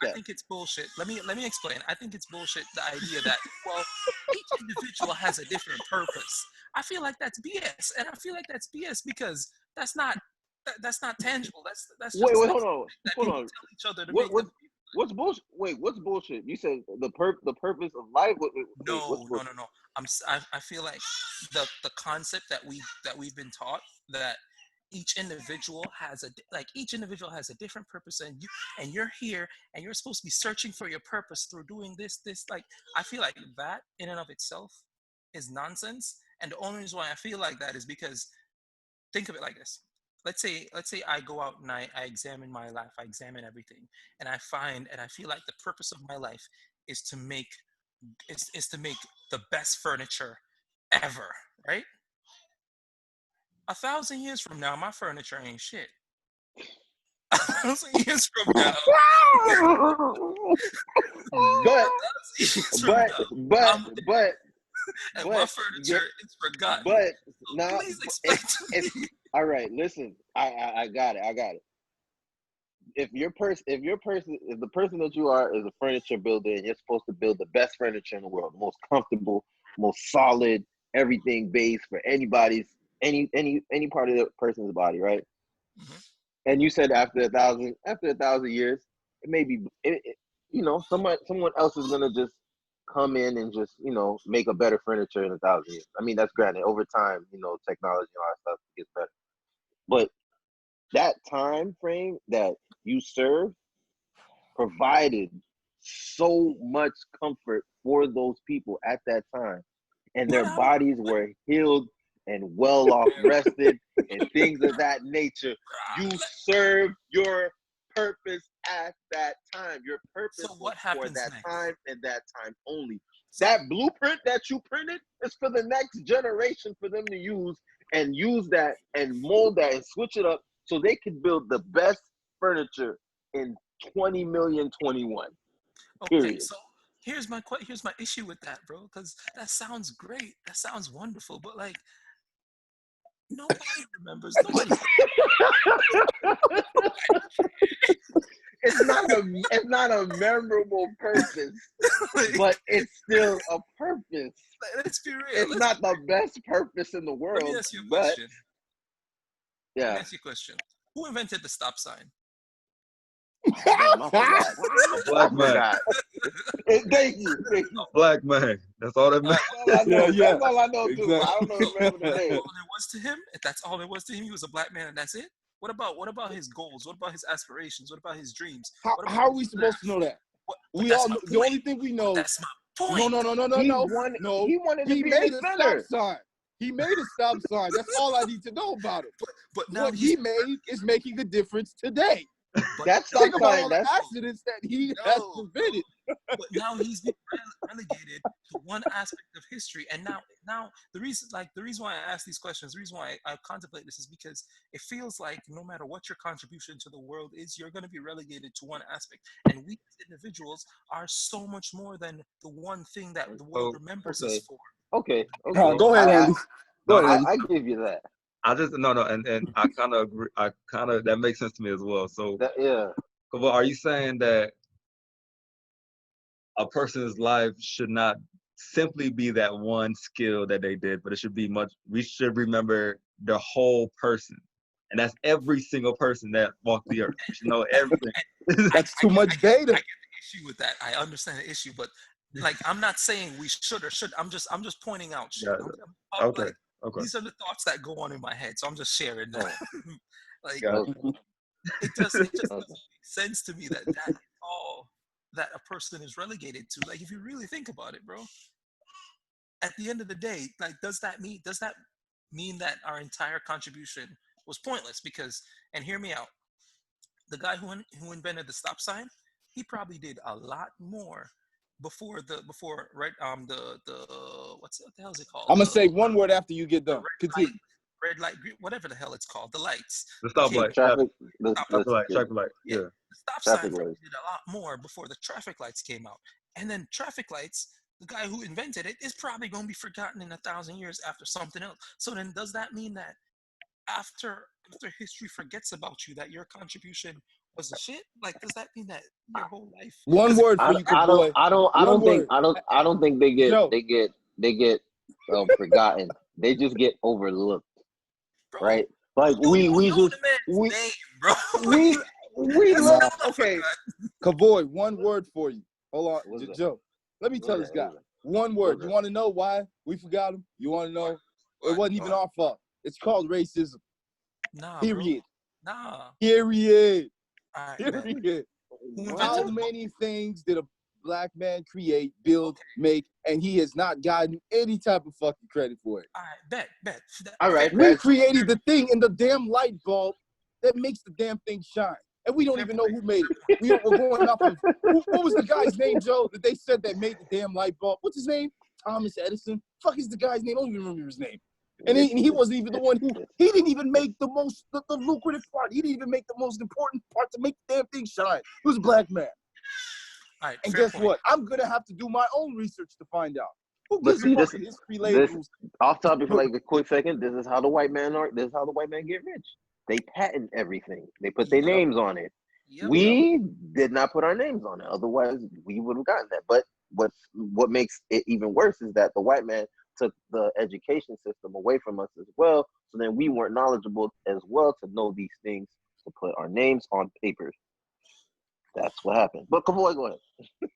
Speaker 3: I think it's bullshit. Let me explain. I think it's bullshit. The idea that each individual has a different purpose. I feel like that's BS, and I feel like that's BS because that's not tangible. That's just
Speaker 2: Wait,
Speaker 3: like
Speaker 2: hold on,
Speaker 3: that
Speaker 2: hold
Speaker 3: people
Speaker 2: on.
Speaker 3: tell each other to
Speaker 2: What
Speaker 3: make them.
Speaker 2: what's bullshit? Wait, what's bullshit? You said the purpose of life. Wait, what's
Speaker 3: No.
Speaker 2: bullshit?
Speaker 3: I feel like the concept that we've been taught that each individual has a different purpose, and you're here and you're supposed to be searching for your purpose through doing this. Like, I feel like that in and of itself is nonsense. And the only reason why I feel like that is because, think of it like this. Let's say I go out and I examine my life, I examine everything, and I feel like the purpose of my life is to make to make the best furniture ever, right? 1,000 years from now, my furniture ain't shit. 1,000 years from now,
Speaker 2: but
Speaker 3: 1,000 years from
Speaker 2: but
Speaker 3: now,
Speaker 2: but
Speaker 3: I'm
Speaker 2: but
Speaker 3: and my
Speaker 2: but
Speaker 3: furniture is forgotten.
Speaker 2: but
Speaker 3: So
Speaker 2: now
Speaker 3: please explain to me.
Speaker 2: all right. Listen, I got it. If the person that you are is a furniture builder and you're supposed to build the best furniture in the world, the most comfortable, most solid, everything base for any part of the person's body, right?
Speaker 3: Mhm.
Speaker 2: And you said after a thousand years, it may be, someone else is gonna just come in and just make a better furniture in 1,000 years. I mean, that's granted. Over time, technology and all that stuff gets better, but that time frame that you serve provided so much comfort for those people at that time, and
Speaker 3: But
Speaker 2: their
Speaker 3: I,
Speaker 2: bodies were healed and well off rested and things of that nature. You served your purpose at that time. Your
Speaker 3: so
Speaker 2: purpose was
Speaker 3: what
Speaker 2: for
Speaker 3: happens
Speaker 2: that
Speaker 3: next?
Speaker 2: time and that time only.
Speaker 3: So
Speaker 2: That blueprint that you printed is for the next generation for them to use that and mold that and switch it up so they could build the best furniture in 2021.
Speaker 3: okay,
Speaker 2: Period.
Speaker 3: so here's my issue with that, bro. Because that sounds great. That sounds wonderful. But like, nobody remembers. Nobody.
Speaker 2: It's not a memorable purpose,
Speaker 3: Like,
Speaker 2: but it's still a purpose.
Speaker 3: let's be real.
Speaker 2: It's not the best purpose in the
Speaker 3: Let me
Speaker 2: world,
Speaker 3: ask you a
Speaker 2: but
Speaker 3: question. Let me
Speaker 2: yeah.
Speaker 3: ask you a question. Who invented the stop sign?
Speaker 2: Damn, I forgot.
Speaker 4: A black man.
Speaker 2: Thank you.
Speaker 4: A black man. That's all that matters.
Speaker 2: That's all I know.
Speaker 5: Yeah,
Speaker 2: That's all I know too.
Speaker 5: exactly.
Speaker 2: I don't know remember the name.
Speaker 3: All there was to him, if that's all there was to him, he was a black man and that's it. What about his goals? What about his aspirations? What about his dreams?
Speaker 5: How,
Speaker 3: What about
Speaker 5: how are we supposed to know that?
Speaker 3: But
Speaker 5: We
Speaker 3: that's
Speaker 5: all
Speaker 3: my
Speaker 5: know, the
Speaker 3: point.
Speaker 5: only thing we know.
Speaker 3: That's my point.
Speaker 2: He
Speaker 5: No.
Speaker 2: wanted to
Speaker 5: He
Speaker 2: be
Speaker 5: made
Speaker 2: an
Speaker 5: a
Speaker 2: inventor.
Speaker 5: stop sign. He made a stop sign. That's all I need to know about it.
Speaker 3: But now
Speaker 5: What he made is making a difference today.
Speaker 3: but
Speaker 2: That
Speaker 3: no,
Speaker 2: stop
Speaker 5: Think about
Speaker 2: sign.
Speaker 5: all the
Speaker 2: That's
Speaker 5: accidents that he has
Speaker 3: no,
Speaker 5: prevented.
Speaker 3: but now he's been relegated to one aspect of history, and now the reason why I ask these questions, the reason why I contemplate this is because it feels like no matter what your contribution to the world is, you're going to be relegated to one aspect, and we as individuals are so much more than the one thing that the world
Speaker 4: So,
Speaker 3: remembers us for.
Speaker 2: okay.
Speaker 5: Go ahead, Andy.
Speaker 4: no,
Speaker 5: Go ahead.
Speaker 2: I give you that.
Speaker 4: and I kind of agree. That makes sense to me as well. So,
Speaker 2: Yeah.
Speaker 4: well, are you saying that a person's life should not simply be that one skill that they did, but it should be much? We should remember the whole person, and that's every single person that walked the earth. We should know everything.
Speaker 5: That's too much data.
Speaker 3: I get the issue with that. I understand the issue, but like I'm not saying we should or should. I'm just pointing out shit.
Speaker 4: Yeah. Okay.
Speaker 3: Like,
Speaker 4: Okay.
Speaker 3: these are the thoughts that go on in my head, so I'm just sharing that. Like
Speaker 4: Got
Speaker 3: it just
Speaker 2: Okay.
Speaker 3: doesn't make sense to me that is all that a person is relegated to. Like if you really think about it, bro, at the end of the day, like does that mean that our entire contribution was pointless? Because, and hear me out, the guy who invented the stop sign, he probably did a lot more before right the what the hell is it called?
Speaker 5: I'm gonna say one word after you get done. Continue.
Speaker 3: Red light, green, whatever the hell it's called, the lights.
Speaker 4: the
Speaker 3: He came-
Speaker 4: stoplight.
Speaker 2: Traffic.
Speaker 4: Traffic light.
Speaker 3: Yeah,
Speaker 4: Yeah.
Speaker 3: the stop
Speaker 2: Traffic
Speaker 3: sign probably
Speaker 2: lights.
Speaker 3: did a lot more before the traffic lights came out. And then traffic lights, the guy who invented it is probably going to be forgotten in 1,000 years after something else. So then does that mean that after history forgets about you, that your contribution was the shit? Like, does that mean that your whole life?
Speaker 5: One
Speaker 3: 'Cause
Speaker 5: word for you, boy.
Speaker 2: I
Speaker 5: One
Speaker 2: don't think
Speaker 5: word.
Speaker 2: I don't think they
Speaker 5: Joe.
Speaker 2: get forgotten. They just get overlooked,
Speaker 3: bro,
Speaker 2: right? Like
Speaker 3: you
Speaker 2: we
Speaker 3: don't know
Speaker 2: just
Speaker 3: the man's
Speaker 2: we
Speaker 3: name, bro.
Speaker 2: we
Speaker 3: That's
Speaker 2: look
Speaker 5: Nah.
Speaker 3: not
Speaker 2: okay.
Speaker 5: Kevoy, one word for you. Hold on,
Speaker 2: What's that?
Speaker 5: Joe. Let me tell this guy. One word. You want to know why we forgot him? You want to know? It wasn't even our fault. It's called racism.
Speaker 3: Nah,
Speaker 5: Period.
Speaker 3: bro. Nah.
Speaker 5: Period.
Speaker 3: All right, bet.
Speaker 5: Period.
Speaker 3: Who
Speaker 5: How
Speaker 3: invented the
Speaker 5: many things did a black man create, build, make, and he has not gotten any type of fucking credit for it?
Speaker 3: All right, bet.
Speaker 2: All right,
Speaker 5: We created the thing in the damn light bulb that makes the damn thing shine. And we don't even know who made it. We're going off of, what was the guy's name, Joe, that they said that made the damn light bulb? What's his name? Thomas Edison? Fuck is the guy's name? I don't even remember his name. And he wasn't even the one who, he didn't even make the most, the lucrative part. He didn't even make the most important part to make the damn thing shine. He was a black man.
Speaker 3: All right,
Speaker 5: And guess what? I'm going to have to do my own research to find out. Who
Speaker 2: But
Speaker 5: gives
Speaker 2: see,
Speaker 5: a fuck history labels?
Speaker 2: off topic for like a quick second. This is how the white man This is how the white man get rich. They patent everything. They put their names on it.
Speaker 3: Yep.
Speaker 2: We did not put our names on it. Otherwise, we would have gotten that. But what makes it even worse is that the white man took the education system away from us as well. So then we weren't knowledgeable as well to know these things, to put our names on papers. That's what happened. But Kevoy, go ahead.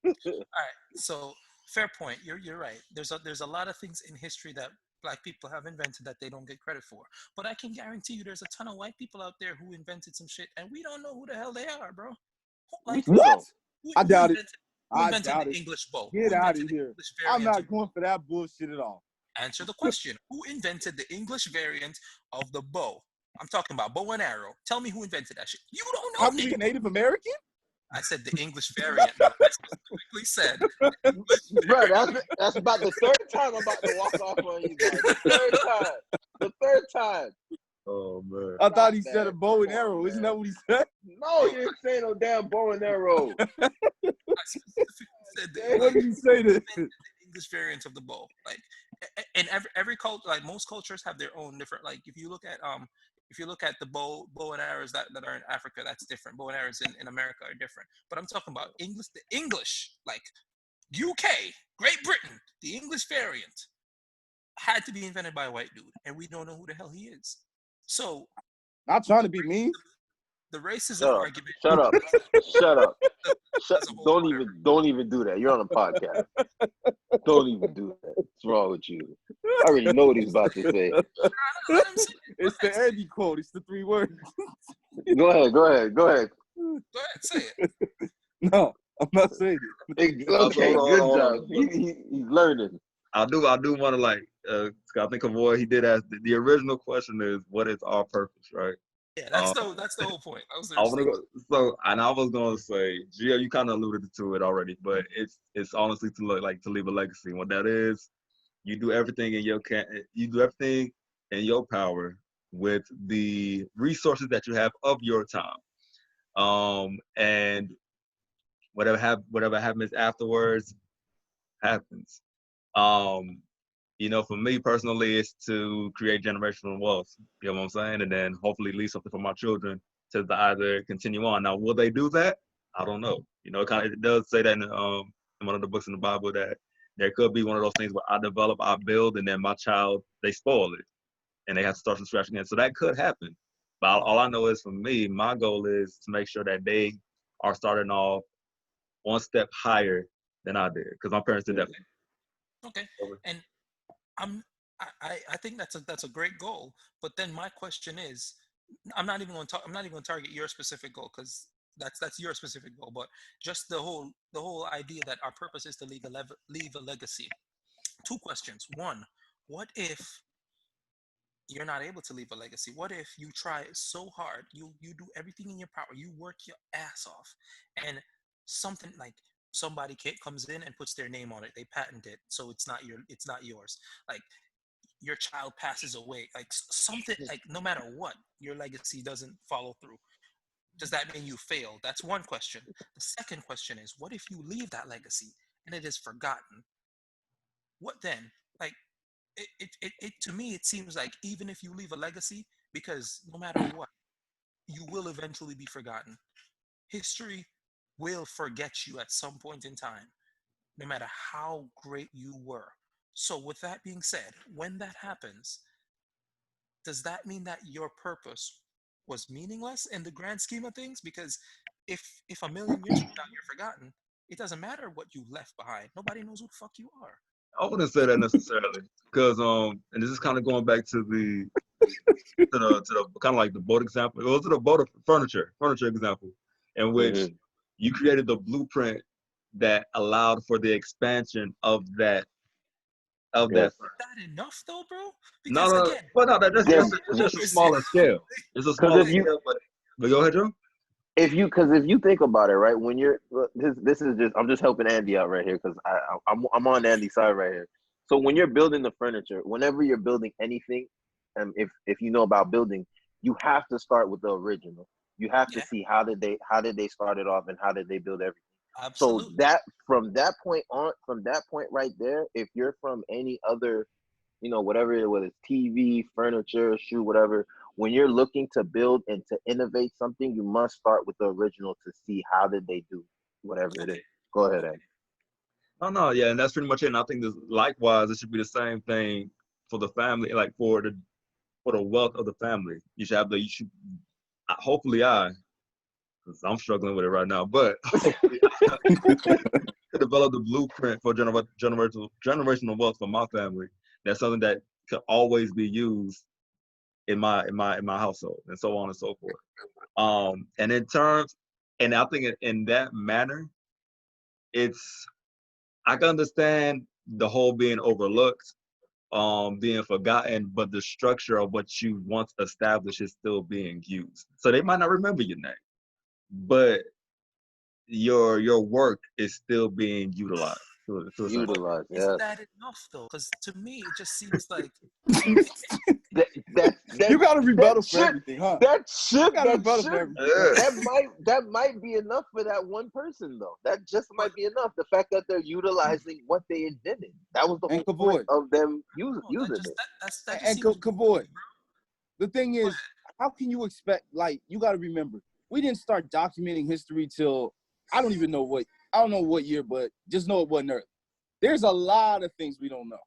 Speaker 3: All right, so fair point. You're right. There's a lot of things in history that black people have invented that they don't get credit for. But I can guarantee you, there's a ton of white people out there who invented some shit, and we don't know who the hell they are, bro. Like,
Speaker 5: What?
Speaker 3: who
Speaker 5: I doubt it.
Speaker 3: Who
Speaker 5: I
Speaker 3: invented
Speaker 5: doubt
Speaker 3: the
Speaker 5: it.
Speaker 3: English bow?
Speaker 5: Get
Speaker 3: Who
Speaker 5: out of
Speaker 3: invented the
Speaker 5: here.
Speaker 3: English
Speaker 5: I'm
Speaker 3: variant
Speaker 5: not going for that bullshit at all.
Speaker 3: Answer the question. Who invented the English variant of the bow? I'm talking about bow and arrow. Tell me who invented that shit. You don't know.
Speaker 5: Are we a Native American?
Speaker 3: I said the English variant. No, I specifically said the English
Speaker 2: Bro,
Speaker 3: variant.
Speaker 2: that's about the third time I'm about to walk off on you guys. The third time.
Speaker 4: Oh man.
Speaker 5: I thought he
Speaker 2: Stop
Speaker 5: said a
Speaker 2: that.
Speaker 5: bow and
Speaker 2: Come on,
Speaker 5: arrow. Isn't
Speaker 2: man.
Speaker 5: that what he said?
Speaker 2: No, you didn't say no damn bow and arrow.
Speaker 3: I specifically said the
Speaker 5: What did he say then?
Speaker 3: English variant of the bow. Like, and every culture, like most cultures have their own different. Like, if you look at the bow and arrows that are in Africa, that's different. Bow and arrows in America are different. But I'm talking about the English, like UK, Great Britain, the English variant had to be invented by a white dude, and we don't know who the hell he is. So,
Speaker 5: Not trying to be mean.
Speaker 3: the racism argument.
Speaker 2: Shut up.
Speaker 3: Don't
Speaker 2: Don't even do that. You're on a podcast. Don't even do that. What's wrong with you? I already know what he's about to say.
Speaker 5: It's the Andy quote. It's the 3 words.
Speaker 2: Go ahead.
Speaker 3: Go ahead, say it.
Speaker 5: No, I'm not saying it.
Speaker 2: Okay, good job. He's learning.
Speaker 4: I do want to like. I think Kevoy, he did ask. The original question is, what is our purpose, right?
Speaker 3: Yeah, that's the whole point.
Speaker 4: I want to go. So, and I was going to say, Gio, you kind of alluded to it already, but it's honestly to leave a legacy. What that is, you do everything in your power with the resources that you have of your time, and whatever happens afterwards happens. For me personally, it's to create generational wealth. You know what I'm saying? And then hopefully leave something for my children to either continue on. Now, will they do that? I don't know. It does say that in one of the books in the Bible that there could be one of those things where I develop, I build, and then my child, they spoil it. And they have to start from scratch again. So that could happen. But all I know is for me, my goal is to make sure that they are starting off one step higher than I did. Because my parents did that.
Speaker 3: Okay. And I think that's a great goal. But then my question is, I'm not even going to target your specific goal, because that's your specific goal. But just the whole idea that our purpose is to leave a legacy. 2 questions. 1, what if you're not able to leave a legacy? What if you try so hard, you do everything in your power, you work your ass off, and something like somebody comes in and puts their name on it, they patent it, so it's not yours. Like, your child passes away, like something, like no matter what, your legacy doesn't follow through. Does that mean you failed? That's one question. The second question is, what if you leave that legacy and it is forgotten? What then? Like, it to me, it seems like even if you leave a legacy, because no matter what, you will eventually be forgotten. history will forget you at some point in time, no matter how great you were. So, with that being said, when that happens, does that mean that your purpose was meaningless in the grand scheme of things? Because if a million years from now you're forgotten, it doesn't matter what you left behind. Nobody knows who the fuck you are.
Speaker 4: I wouldn't say that necessarily, because and this is kind of going back to the kind of like the boat example. It was to the boat furniture example, in which
Speaker 2: Mhm.
Speaker 4: you created the blueprint that allowed for the expansion of that
Speaker 2: Yes.
Speaker 3: That enough though, bro?
Speaker 4: No,
Speaker 3: Because
Speaker 4: no,
Speaker 3: again,
Speaker 4: but no,
Speaker 2: Yeah,
Speaker 4: that's just a
Speaker 3: is
Speaker 4: smaller scale. It's a
Speaker 2: because
Speaker 4: smaller
Speaker 2: if you
Speaker 4: scale, but go ahead, Joe.
Speaker 2: because if you think about it, right, when you're this is just I'm just helping Andy out right here because I'm on Andy's side right here. So when you're building the furniture, whenever you're building anything, if you know about building, you have to start with the original. You have to
Speaker 3: yeah,
Speaker 2: see how did they start it off and how did they build everything. So
Speaker 3: absolutely.
Speaker 2: that from that point right there, if you're from any other, whatever it was, TV, furniture, shoe, whatever, when you're looking to build and to innovate something, you must start with the original to see how did they do whatever it
Speaker 3: Okay,
Speaker 2: is. Go ahead,
Speaker 3: okay.
Speaker 2: Ed.
Speaker 4: Oh no, yeah, and that's pretty much it. And I think this likewise, it should be the same thing for the family, like for the wealth of the family. You should hopefully because I'm struggling with it right now, but hopefully to develop the blueprint for generational wealth for my family. That's something that could always be used in my household, and so on and so forth. And in terms, and I think in that manner, it's I can understand the whole being overlooked, being forgotten, but the structure of what you once established is still being used. So they might not remember your name, but your work is still being utilized to a certain
Speaker 3: But
Speaker 2: Utilize,
Speaker 3: is
Speaker 2: yes.
Speaker 3: that enough though? Because to me, it just seems like
Speaker 2: That that that
Speaker 5: You got a
Speaker 2: that
Speaker 5: rebuttal for
Speaker 2: should
Speaker 5: everything, huh?
Speaker 2: that
Speaker 5: You
Speaker 2: should
Speaker 5: got a
Speaker 2: that
Speaker 5: rebuttal for
Speaker 2: should
Speaker 5: everything, huh?
Speaker 4: extent.
Speaker 2: that might be enough for that one person though. That just
Speaker 3: but
Speaker 2: might be enough. The fact that they're utilizing what they invented. That was the
Speaker 5: And
Speaker 2: whole point
Speaker 5: Kavoy,
Speaker 2: of them
Speaker 3: no,
Speaker 2: using it.
Speaker 3: that just seems
Speaker 5: Kavoy.
Speaker 3: goofy, bro.
Speaker 5: The thing
Speaker 3: Go
Speaker 5: is,
Speaker 3: ahead.
Speaker 5: how can you expect? Like, you got to remember, we didn't start documenting history till I don't even know I don't know what year, but just know it wasn't early. There's a lot of things we don't know.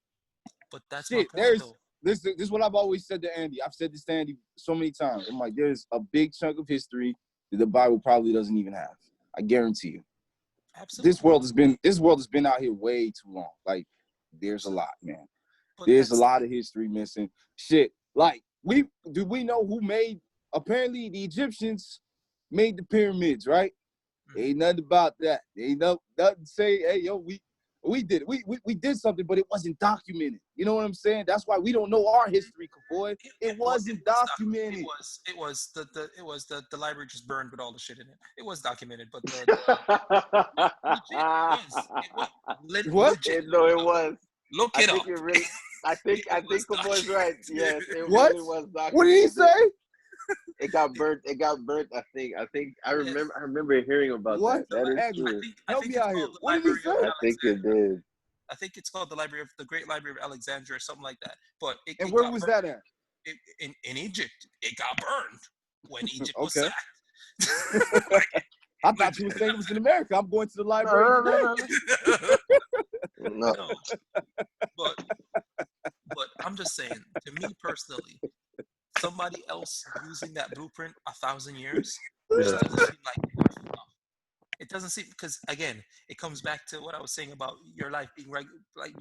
Speaker 3: But that's my
Speaker 5: Shit,
Speaker 3: point though.
Speaker 5: this is what I've always said to Andy. I've said this to Andy so many times. I'm like, there's a big chunk of history that the Bible probably doesn't even have. I guarantee you. This
Speaker 3: Absolutely,
Speaker 5: world has been out here way too long. Like, there's a
Speaker 3: absolutely.
Speaker 5: lot, man.
Speaker 3: But
Speaker 5: There's a
Speaker 3: that's
Speaker 5: lot of history missing. Shit, like we know who made? Apparently, the Egyptians made the pyramids, right?
Speaker 3: mhm.
Speaker 5: Ain't nothing about that. Ain't nothing to say, hey, yo, we did it. We did something, but it wasn't documented. You know what I'm saying? That's why we don't know our history, Kevoy. It
Speaker 3: It
Speaker 5: wasn't
Speaker 3: was documented.
Speaker 5: documented.
Speaker 3: The library just burned with all the shit in it. It was documented, but no, legit it was
Speaker 5: What?
Speaker 3: legit.
Speaker 2: No, it was.
Speaker 3: Look
Speaker 2: I
Speaker 3: it
Speaker 2: think
Speaker 3: up.
Speaker 2: it really. I think
Speaker 3: It
Speaker 2: I
Speaker 3: was
Speaker 2: think Kaboy's right. Yes,
Speaker 3: documented.
Speaker 2: it
Speaker 5: What?
Speaker 2: really was
Speaker 5: What did he
Speaker 2: documented.
Speaker 5: say?
Speaker 2: It got burnt. It got burnt. I think. I
Speaker 3: Yes,
Speaker 2: remember. I remember hearing about
Speaker 5: What?
Speaker 2: that. That is
Speaker 5: Andy,
Speaker 2: true.
Speaker 3: I
Speaker 5: help
Speaker 3: think
Speaker 5: me
Speaker 3: it's
Speaker 5: out here.
Speaker 3: called the
Speaker 5: What did he
Speaker 3: Library of
Speaker 5: say?
Speaker 2: I think it
Speaker 3: Alexandria.
Speaker 2: did.
Speaker 3: I think it's called the Great Library of Alexandria or something like that. But
Speaker 5: And
Speaker 3: it
Speaker 5: where
Speaker 3: got
Speaker 5: was
Speaker 3: burned
Speaker 5: that at?
Speaker 3: in Egypt. It got burned when Egypt was
Speaker 5: Okay.
Speaker 3: sacked. Like
Speaker 5: I thought you were
Speaker 3: legit.
Speaker 5: saying it was in America. I'm going to the
Speaker 2: No,
Speaker 5: library
Speaker 2: no,
Speaker 5: today.
Speaker 2: no, no, no.
Speaker 3: No, but I'm just saying, to me personally, somebody else using that blueprint 1,000 years
Speaker 4: Yeah.
Speaker 3: just doesn't seem like enough. It doesn't seem, because again, it comes back to what I was saying about your life being like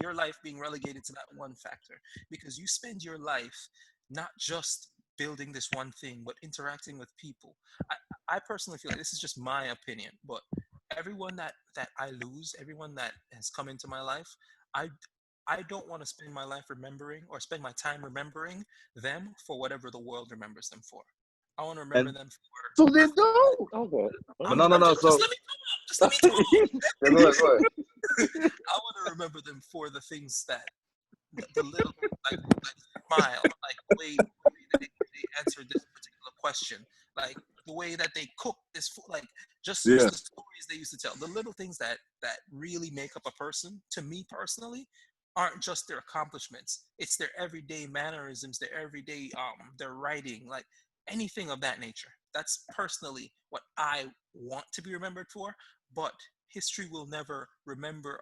Speaker 3: your life being relegated to that one factor, because you spend your life not just building this one thing, but interacting with people. I personally feel like, this is just my opinion, but everyone that I lose, everyone that has come into my life, I I don't want to spend my life remembering or spend my time remembering them for whatever the world remembers them for. I want to remember
Speaker 4: And
Speaker 3: them
Speaker 5: So
Speaker 3: for
Speaker 5: then don't.
Speaker 2: Okay.
Speaker 4: but no, no, no.
Speaker 3: just
Speaker 4: So
Speaker 3: let me talk. Just let me talk.
Speaker 4: yeah, go ahead, go ahead.
Speaker 3: I want to remember them for the things that the little like smile, like the way that they answered this particular question, like the way that they cook this food, like just
Speaker 5: Yeah.
Speaker 3: the stories they used to tell, the little things that really make up a person. To me personally, aren't just their accomplishments. It's their everyday mannerisms, their everyday their writing, like anything of that nature. That's personally what I want to be remembered for. But history will never remember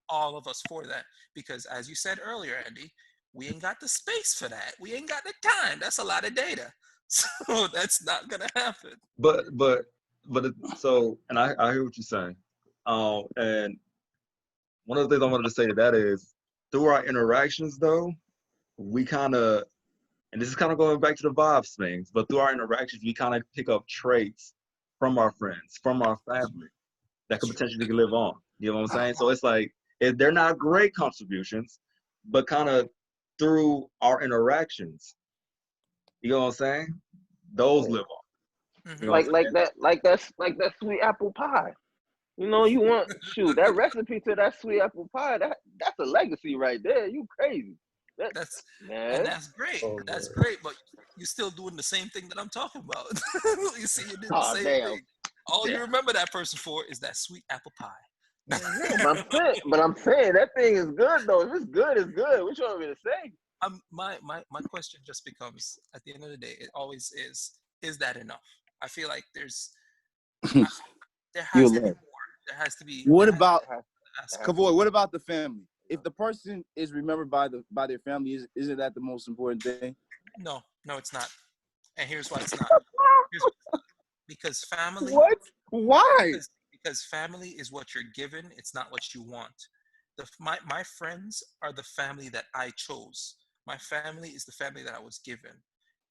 Speaker 3: all of us for that, because as you said earlier, Andy, we ain't got the space for that. We ain't got the time. That's a lot of data. So that's not gonna happen.
Speaker 4: So, and I hear what you're saying. And one of the things I wanted to say to that is, through our interactions, though, we kind of, and this is kind of going back to the vibes things, but through our interactions, we kind of pick up traits from our friends, from our family, that could potentially live on. You know what I'm saying? So it's like, they're not great contributions, but kind of through our interactions, you know what I'm saying? Those live on. You know what I'm saying?
Speaker 2: Like that sweet apple pie. You know, you want shoot that recipe to that sweet apple pie. That's a legacy right there. You crazy?
Speaker 3: That's
Speaker 2: Man.
Speaker 3: and that's great.
Speaker 4: Oh,
Speaker 3: That's
Speaker 4: man.
Speaker 3: great, but you're still doing the same thing that I'm talking about. You see, you did the
Speaker 2: Oh
Speaker 3: same
Speaker 2: damn.
Speaker 3: thing. All you remember that person for is that sweet apple pie.
Speaker 2: But I'm saying that thing is good though. If it's good, it's good. What you want me to say?
Speaker 3: My question just becomes, at the end of the day, it always is that enough? I feel like there has to be more. There has to be.
Speaker 5: What about
Speaker 3: Aspect.
Speaker 5: Kevoy? What about the family? If the person is remembered by their family, isn't that the most important thing?
Speaker 3: No, it's not. And here's why it's not. Because family.
Speaker 5: What? Why?
Speaker 3: Because family is what you're given. It's not what you want. My friends are the family that I chose. My family is the family that I was given.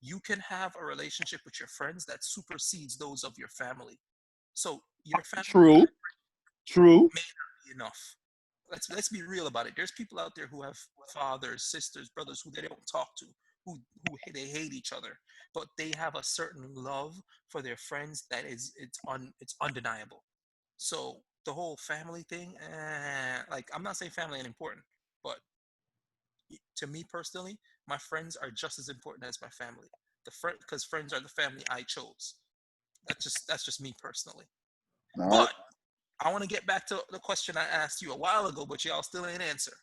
Speaker 3: You can have a relationship with your friends that supersedes those of your family. So your family
Speaker 5: True.
Speaker 3: may not be enough. Let's be real about it. There's people out there who have fathers, sisters, brothers who they don't talk to, who they hate each other, but they have a certain love for their friends that it's undeniable. So the whole family thing, like I'm not saying family ain't important, but to me personally, my friends are just as important as my family. Because friends are the family I chose. That's just me personally.
Speaker 5: All right.
Speaker 3: But I want to get back to the question I asked you a while ago, but y'all still ain't answer.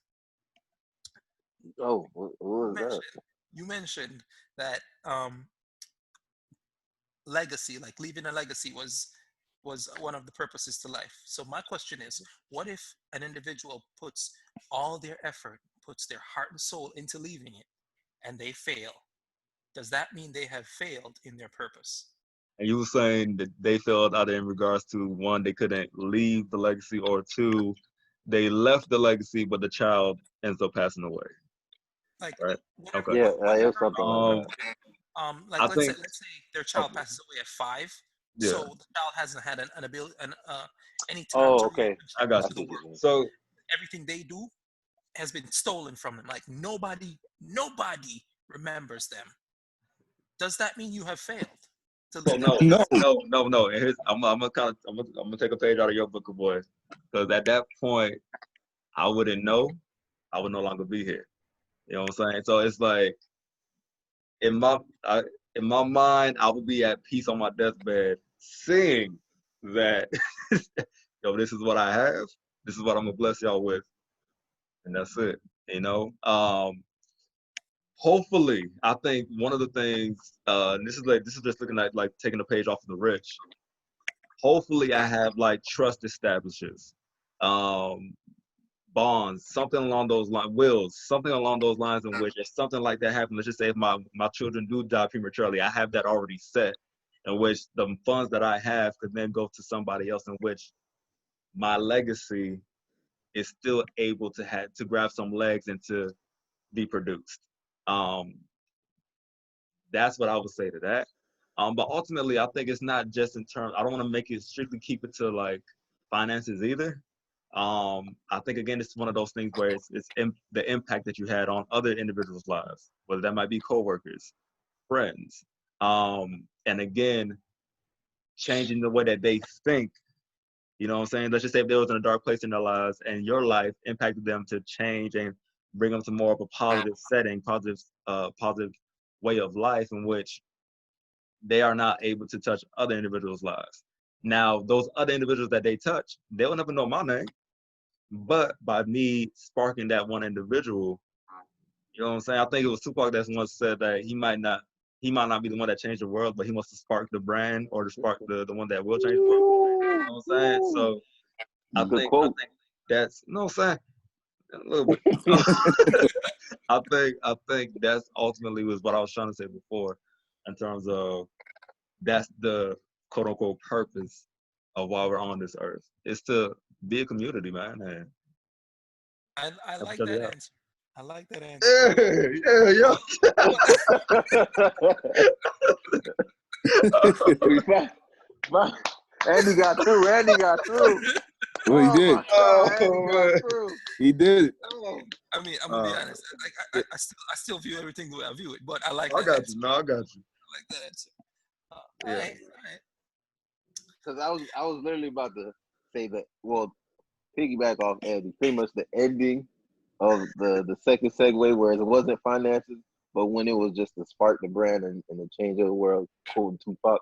Speaker 2: Oh, what was that?
Speaker 3: You mentioned that legacy, like leaving a legacy, was one of the purposes to life. So my question is, what if an individual puts all their effort, puts their heart and soul into leaving it, and they fail? Does that mean they have failed in their purpose?
Speaker 4: And you were saying that they failed either in regards to, one, they couldn't leave the legacy, or two, they left the legacy, but the child ends up passing away.
Speaker 3: Like,
Speaker 4: right? Okay.
Speaker 2: Yeah, it was something like that.
Speaker 3: Like
Speaker 4: I
Speaker 3: let's
Speaker 4: think,
Speaker 3: say their child passes away at 5,
Speaker 4: yeah,
Speaker 3: so the child hasn't had an ability, any time
Speaker 2: Oh,
Speaker 3: to
Speaker 2: okay.
Speaker 4: I
Speaker 3: contribute
Speaker 4: got
Speaker 2: I
Speaker 3: to
Speaker 2: see
Speaker 3: the
Speaker 2: what you
Speaker 3: world.
Speaker 2: mean.
Speaker 4: So
Speaker 3: Everything they do has been stolen from them. Like nobody remembers them. Does that mean you have failed to leave that legacy?
Speaker 4: no. And here's, I'm gonna take a page out of your book of boys, because at that point, I wouldn't know. I would no longer be here. You know what I'm saying? So it's like, in my in my mind, I would be at peace on my deathbed, seeing that, yo, this is what I have. This is what I'm gonna bless y'all with, and that's it. You know. Hopefully, I think one of the things, this is just looking at like taking a page off of the rich. Hopefully, I have like trust establishes, um, bonds, something along those lines, wills, something along those lines, in which if something like that happens, let's just say if my children do die prematurely, I have that already set, in which the funds that I have could then go to somebody else, in which my legacy is still able to have to grab some legs and to be produced. Um, that's what I would say to that. But ultimately, I think it's not just in terms. I don't want to make it strictly keep it to like finances either. I think again, it's one of those things where the impact that you had on other individuals' lives, whether that might be coworkers, friends, and again, changing the way that they think. You know what I'm saying? Let's just say if they was in a dark place in their lives, and your life impacted them to change and bring them to more of a positive setting, positive way of life, in which they are not able to touch other individuals' lives. Now, those other individuals that they touch, they'll never know my name. But by me sparking that one individual, you know what I'm saying? I think it was Tupac that once said that he might he might not be the one that changed the world, but he wants to spark the brand or to spark the one that will change the world. You know what I'm saying? So I
Speaker 2: Good
Speaker 4: think
Speaker 2: quote.
Speaker 4: that's, you know what I'm saying? A little bit. I think that's ultimately was what I was trying to say before, in terms of that's the quote unquote purpose of why we're on this earth. It's to be a community, man. And
Speaker 3: I
Speaker 4: help
Speaker 3: like
Speaker 4: each other
Speaker 3: that
Speaker 4: out.
Speaker 3: answer. I like that answer.
Speaker 4: Yeah.
Speaker 2: We found- Andy got through. Andy got through.
Speaker 5: Well, he
Speaker 2: Oh
Speaker 5: did.
Speaker 2: my God, Andy
Speaker 4: Oh,
Speaker 2: got
Speaker 4: man.
Speaker 2: through.
Speaker 5: He did it.
Speaker 2: Oh.
Speaker 3: I mean, I'm gonna be honest. Like, I still view everything the way I view it, but I like
Speaker 4: I
Speaker 3: that
Speaker 4: got
Speaker 3: answer.
Speaker 4: you. No, I got you.
Speaker 3: I like that answer. All
Speaker 4: Yeah.
Speaker 3: right, all right.
Speaker 2: Because I was literally about to say that. Well, piggyback off Andy, pretty much the ending of the second segue, whereas it wasn't finances, but when it was just to spark the brand and the change of the world, quoting Tupac.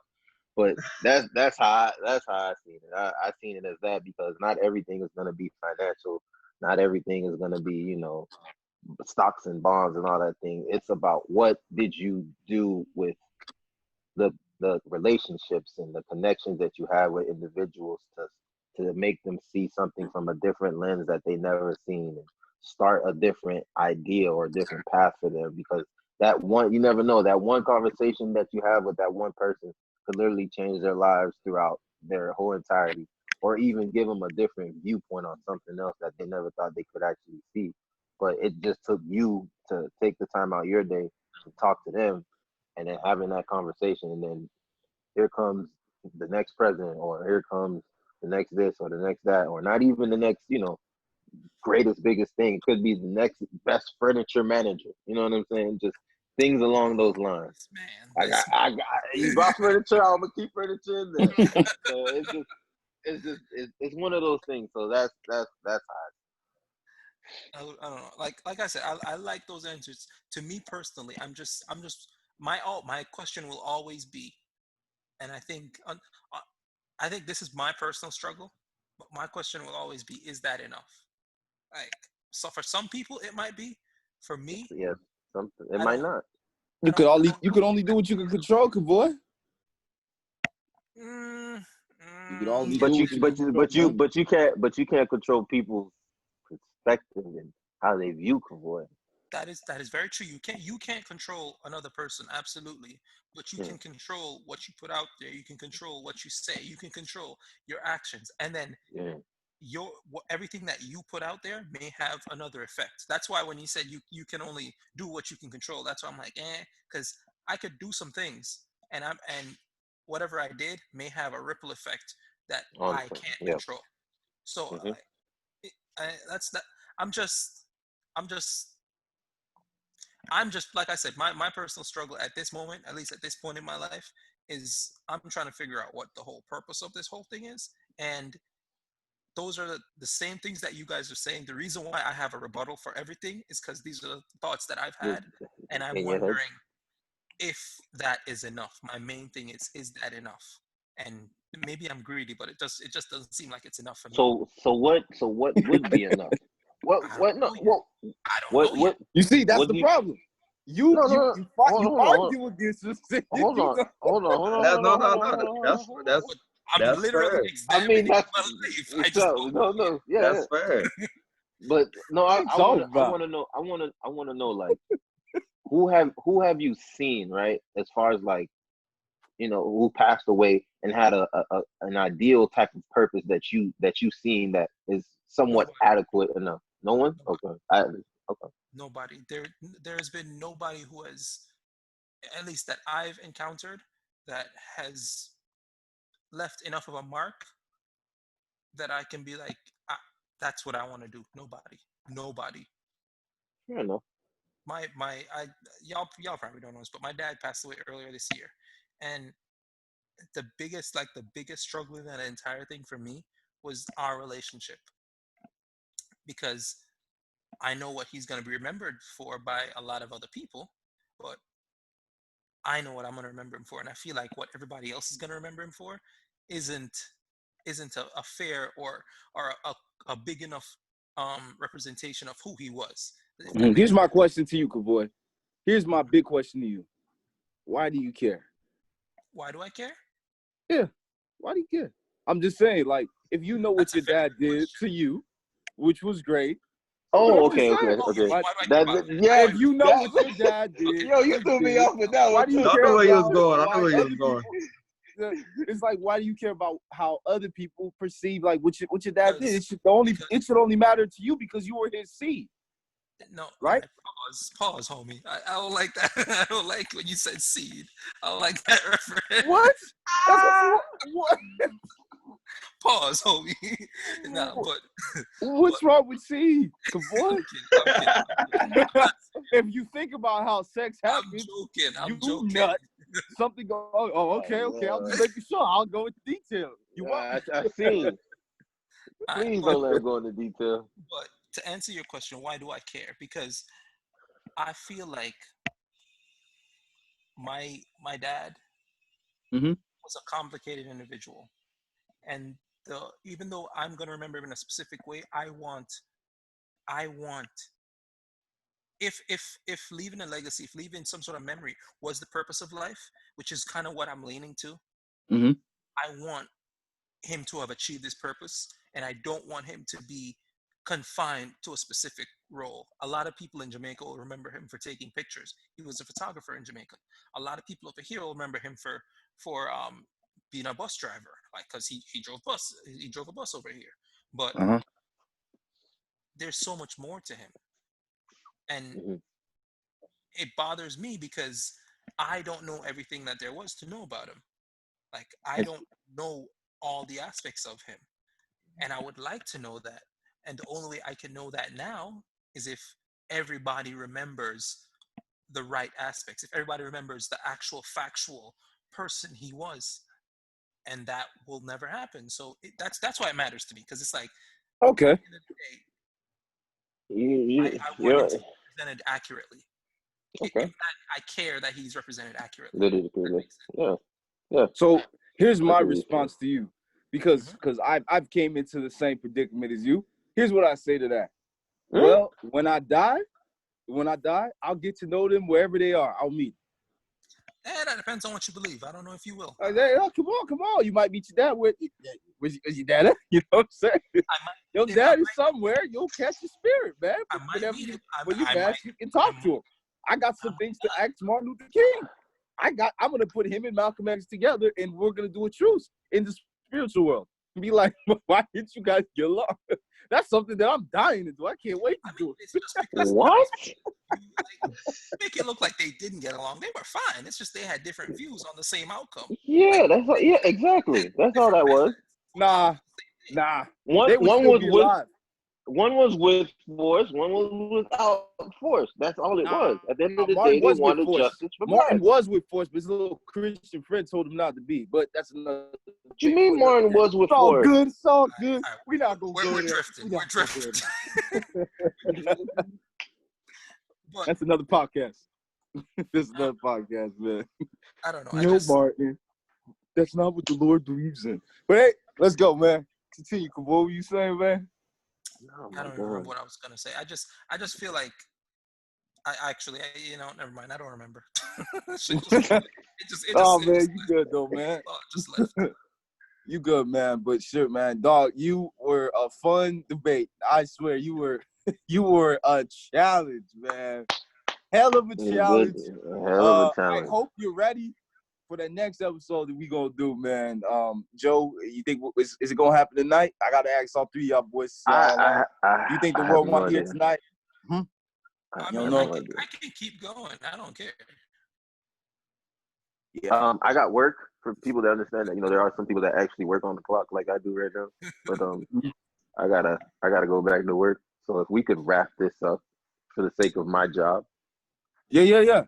Speaker 2: But that's how I seen it. I seen it as that, because not everything is gonna be financial. Not everything is gonna be, you know, stocks and bonds and all that thing. It's about what did you do with the relationships and the connections that you have with individuals to make them see something from a different lens that they never seen, and start a different idea or a different path for them. Because that one, you never know, that one conversation that you have with that one person could literally change their lives throughout their whole entirety, or even give them a different viewpoint on something else that they never thought they could actually see. But it just took you to take the time out your day to talk to them, and then having that conversation, and then here comes the next president, or here comes the next this or the next that, or not even the next, you know, greatest biggest thing. It could be the next best furniture manager. You know what I'm saying? Just things along those lines.
Speaker 3: This man,
Speaker 2: I got you brought furniture, I'm gonna keep furniture in there. So it's one of those things. So that's how.
Speaker 3: I don't know. Like I said, I like those answers. To me personally, I'm just my question will always be, and I think this is my personal struggle, but my question will always be, is that enough? Like, so for some people it might be. For me,
Speaker 2: Yes, something. It
Speaker 3: I
Speaker 2: might
Speaker 3: don't.
Speaker 2: not.
Speaker 5: You could only do what you can control, Kevoy.
Speaker 3: Mm,
Speaker 5: You could only
Speaker 3: yeah,
Speaker 5: do what you can control, man.
Speaker 2: You can't control people's perspective and how they view Kevoy.
Speaker 3: that is very true. You can't control another person, absolutely, but you
Speaker 2: Yeah.
Speaker 3: can control what you put out there. You can control what you say. You can control your actions, and then
Speaker 2: Yeah.
Speaker 3: everything that you put out there may have another effect. That's why when you said you can only do what you can control, that's why I'm like, because I could do some things, and whatever I did may have a ripple effect that
Speaker 2: On
Speaker 3: I can't
Speaker 2: yeah.
Speaker 3: control. So
Speaker 2: Hmm.
Speaker 3: that's that. I'm just, I'm just, I'm just like I said, my personal struggle at this moment, at least at this point in my life, is I'm trying to figure out what the whole purpose of this whole thing is, and those are the same things that you guys are saying. The reason why I have a rebuttal for everything is because these are the thoughts that I've had, and I'm
Speaker 2: In your head.
Speaker 3: wondering if that is enough. My main thing is that enough? And maybe I'm greedy, but it just doesn't seem like it's enough for me.
Speaker 2: So what would be enough?
Speaker 3: I
Speaker 2: What
Speaker 3: don't
Speaker 2: no
Speaker 3: know yet.
Speaker 2: what
Speaker 3: I don't know yet.
Speaker 5: You see, that's
Speaker 2: what
Speaker 5: the
Speaker 2: do you
Speaker 5: problem. You
Speaker 2: no no
Speaker 5: you
Speaker 2: hold
Speaker 5: argue against yourself.
Speaker 2: hold on
Speaker 5: You
Speaker 2: hold on hold on
Speaker 4: That,
Speaker 2: hold
Speaker 4: no,
Speaker 2: on
Speaker 4: no,
Speaker 2: hold on
Speaker 4: no.
Speaker 2: hold on hold on hold on.
Speaker 3: But I'm
Speaker 4: That's
Speaker 3: literally
Speaker 4: fair.
Speaker 2: I mean
Speaker 3: examining
Speaker 2: that's
Speaker 3: my life. I just
Speaker 2: so
Speaker 3: don't
Speaker 2: no
Speaker 3: know yet.
Speaker 2: no yeah, yeah.
Speaker 4: That's fair.
Speaker 2: But no
Speaker 5: What you talking
Speaker 2: I
Speaker 5: about?
Speaker 2: want to know I want to know like who have you seen, right, as far as like, you know, who passed away and had an ideal type of purpose that you seen that is somewhat
Speaker 3: Nobody.
Speaker 2: adequate enough? No one? Okay. Okay.
Speaker 3: Nobody. There's been nobody who has, at least that I've encountered, that has left enough of a mark that I can be like, that's what I want to do. Nobody.
Speaker 2: Fair enough.
Speaker 3: My I y'all probably don't know this, but my dad passed away earlier this year, and the biggest struggle in that entire thing for me was our relationship, because I know what he's going to be remembered for by a lot of other people, but I know what I'm going to remember him for, and I feel like what everybody else is going to remember him for isn't a fair or a big enough representation of who he was. If that makes
Speaker 5: Here's my question to you, Kevoy. Here's my big question to you. Why do you care?
Speaker 3: Why do I care?
Speaker 5: Yeah. Why do you care? I'm just saying, like, if you know what
Speaker 3: That's a
Speaker 5: your
Speaker 3: fair
Speaker 5: dad did
Speaker 3: question.
Speaker 5: to you, which was great.
Speaker 2: Oh,
Speaker 5: I'm just
Speaker 2: okay,
Speaker 5: saying,
Speaker 3: Oh, you mean
Speaker 2: okay.
Speaker 3: why do I care about it?
Speaker 2: Yeah,
Speaker 5: if you know what your dad did,
Speaker 2: yo, you threw me off with that
Speaker 5: why
Speaker 2: one
Speaker 5: do you
Speaker 2: too.
Speaker 4: I
Speaker 5: care
Speaker 4: knew where he was
Speaker 5: about
Speaker 4: going. I
Speaker 5: why
Speaker 4: knew where he was
Speaker 5: other
Speaker 4: going.
Speaker 5: people? It's like, why do you care about how other people perceive like what your dad did?
Speaker 3: Because,
Speaker 5: It should only matter to you because you were his seed,
Speaker 3: no,
Speaker 5: right?
Speaker 3: pause, homie. I don't like that. I don't like when you said seed. I don't like that reference.
Speaker 5: What? That's what?
Speaker 3: Pause, homie. Nah, but
Speaker 5: What's wrong with seed? Boy,
Speaker 3: I'm kidding.
Speaker 5: if you think about how sex
Speaker 3: I'm
Speaker 5: happens,
Speaker 3: joking. I'm
Speaker 5: you
Speaker 3: joking.
Speaker 5: nut. Something go. Oh, okay. I'll just make sure. I'll go into detail. You want?
Speaker 2: I seen.
Speaker 3: Alright,
Speaker 2: Please don't let him go into detail.
Speaker 3: but to answer your question, why do I care? Because I feel like my dad
Speaker 5: Mhm.
Speaker 3: was a complicated individual, and even though I'm gonna remember him in a specific way, I want if leaving a legacy, if leaving some sort of memory was the purpose of life, which is kind of what I'm leaning to,
Speaker 5: Mhm.
Speaker 3: I want him to have achieved his purpose, and I don't want him to be confined to a specific role. A lot of people in Jamaica will remember him for taking pictures. He was a photographer in Jamaica. A lot of people over here will remember him for being a bus driver, like because he drove a bus over here. But
Speaker 5: Uh huh.
Speaker 3: there's so much more to him, and
Speaker 2: Mhm.
Speaker 3: it bothers me because I don't know everything that there was to know about him. Like I don't know all the aspects of him. And I would like to know that. And the only way I can know that now is if everybody remembers the right aspects, if everybody remembers the actual factual person he was. And that will never happen. So that's why it matters to me, because it's like,
Speaker 5: Okay.
Speaker 3: at the end of the day, I want him
Speaker 2: You're
Speaker 3: to be represented accurately. In
Speaker 2: okay.
Speaker 3: fact, I care that he's represented accurately.
Speaker 2: That is
Speaker 3: That
Speaker 2: good.
Speaker 3: makes
Speaker 2: Yeah, yeah.
Speaker 5: So here's
Speaker 2: That's
Speaker 5: my
Speaker 2: what we said.
Speaker 5: response to you,
Speaker 3: sense.
Speaker 5: because I've came into the same predicament as you. Here's what I say to that.
Speaker 2: Hmm?
Speaker 5: Well, when I die, I'll get to know them wherever they are. I'll meet.
Speaker 3: And that depends on what you believe. I don't know if you will.
Speaker 5: Hey, oh, come on. You might meet your dad with. Is your dad? You know what I'm saying?
Speaker 3: I might,
Speaker 5: Your
Speaker 3: if
Speaker 5: dad is somewhere. You'll catch the spirit, man.
Speaker 3: I might
Speaker 5: Whenever
Speaker 3: meet him.
Speaker 5: when you
Speaker 3: I
Speaker 5: pass,
Speaker 3: might,
Speaker 5: you can talk
Speaker 3: I
Speaker 5: to him. I got some things to ask Martin Luther King. I'm gonna put him and Malcolm X together, and we're gonna do a truce in the spiritual world. And be like, why didn't you guys get along? That's something that I'm dying to do. I can't wait to do it.
Speaker 3: it's just because
Speaker 2: What?
Speaker 3: you make it look like they didn't get along. They were fine. It's just they had different views on the same outcome.
Speaker 2: Yeah,
Speaker 3: Like,
Speaker 2: that's all, yeah, exactly. That's all that was.
Speaker 5: Nah.
Speaker 2: One
Speaker 5: They would
Speaker 2: one
Speaker 5: still
Speaker 2: was
Speaker 5: be
Speaker 2: with
Speaker 5: alive.
Speaker 2: one was with force, one was without force. That's all it was. At the end of the
Speaker 5: Martin
Speaker 2: day, they
Speaker 5: was with
Speaker 2: wanted
Speaker 5: force.
Speaker 2: justice for
Speaker 5: Martin
Speaker 2: Black.
Speaker 5: was with force, but his little Christian friend told him not to be. But that's another
Speaker 2: What you
Speaker 5: thing
Speaker 2: mean
Speaker 5: for another
Speaker 2: Martin
Speaker 5: day.
Speaker 2: was with
Speaker 5: It's all
Speaker 2: force?
Speaker 5: good. It's all good.
Speaker 3: All right.
Speaker 5: We're not gonna go
Speaker 3: We're
Speaker 5: there.
Speaker 3: drifting.
Speaker 5: We're
Speaker 3: We're
Speaker 5: not gonna go
Speaker 3: drifting.
Speaker 5: there.
Speaker 3: But
Speaker 5: That's another podcast. This is another podcast, man.
Speaker 3: I don't know.
Speaker 5: No, Martin. That's not what the Lord believes in. But hey, let's go, man. Continue. What were you saying, man?
Speaker 2: Oh
Speaker 3: I
Speaker 2: my
Speaker 3: don't even remember
Speaker 2: God.
Speaker 3: what I was gonna say. I just feel like never mind. I don't remember.
Speaker 5: Oh man, you good though, man.
Speaker 3: Just left.
Speaker 5: You good, man. But sure, man, dog, you were a fun debate. I swear, you were a challenge, man. Hell of a
Speaker 2: It was
Speaker 5: challenge.
Speaker 2: good. Hell of a
Speaker 5: I
Speaker 2: challenge.
Speaker 5: hope you're ready for the next episode that we gonna do, man. Joe, you think is it gonna happen tonight? I gotta ask all three of y'all boys. You think the
Speaker 2: I have
Speaker 5: world
Speaker 2: no
Speaker 5: want to hear
Speaker 2: idea.
Speaker 5: tonight?
Speaker 2: I
Speaker 3: I
Speaker 5: You
Speaker 3: mean,
Speaker 5: don't know?
Speaker 3: I can keep going. I don't care.
Speaker 5: Yeah.
Speaker 2: I got work for people to understand that, there are some people that actually work on the clock like I do right now. But I gotta go back to work. So if we could wrap this up for the sake of my job.
Speaker 5: Yeah.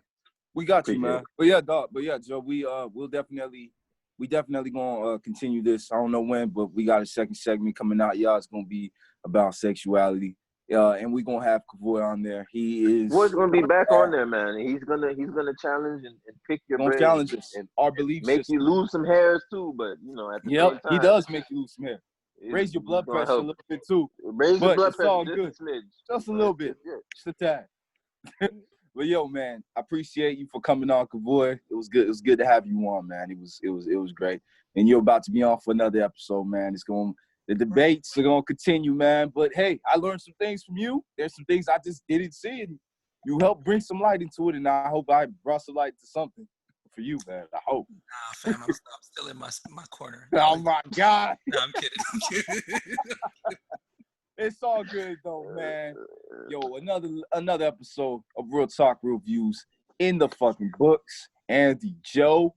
Speaker 5: We got you,
Speaker 2: Appreciate
Speaker 5: man.
Speaker 2: it.
Speaker 5: But yeah, dog. But yeah, Joe, we definitely gonna continue this. I don't know when, but we got a second segment coming out, y'all. It's gonna be about sexuality. And we're gonna have Kevoy on there. He is
Speaker 2: Boy's gonna be back on there, man. He's gonna challenge and pick your
Speaker 5: gonna
Speaker 2: brain
Speaker 5: challenge us,
Speaker 2: and
Speaker 5: our belief
Speaker 2: make
Speaker 5: system.
Speaker 2: you lose some hairs too. But at the
Speaker 5: Yep,
Speaker 2: same
Speaker 5: he
Speaker 2: time,
Speaker 5: does make you lose some hair. Raise your
Speaker 2: it's
Speaker 5: blood
Speaker 2: gonna
Speaker 5: pressure a
Speaker 2: help.
Speaker 5: little bit too.
Speaker 2: Raise your
Speaker 5: But
Speaker 2: blood
Speaker 5: it's
Speaker 2: pressure
Speaker 5: all
Speaker 2: just
Speaker 5: good.
Speaker 2: a smidge.
Speaker 5: Just a little bit.
Speaker 2: Yeah.
Speaker 5: Just a tad. But yo, man, I appreciate you for coming on, Kevoy. It was good. It was good to have you on, man. It was great. And you're about to be on for another episode, man. The debates are gonna continue, man. But hey, I learned some things from you. There's some things I just didn't see, and you helped bring some light into it. And I hope I brought some light to something for you, man. I hope.
Speaker 3: Nah, fam, I'm still in my corner.
Speaker 5: Oh my God.
Speaker 3: No, I'm kidding.
Speaker 5: It's all good though, man. Yo, another episode of Real Talk Real Views in the fucking books. Andy, Joe,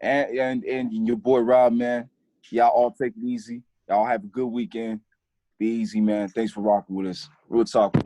Speaker 5: and your boy Rob, man. Y'all all take it easy. Y'all have a good weekend. Be easy, man. Thanks for rocking with us. Real Talk.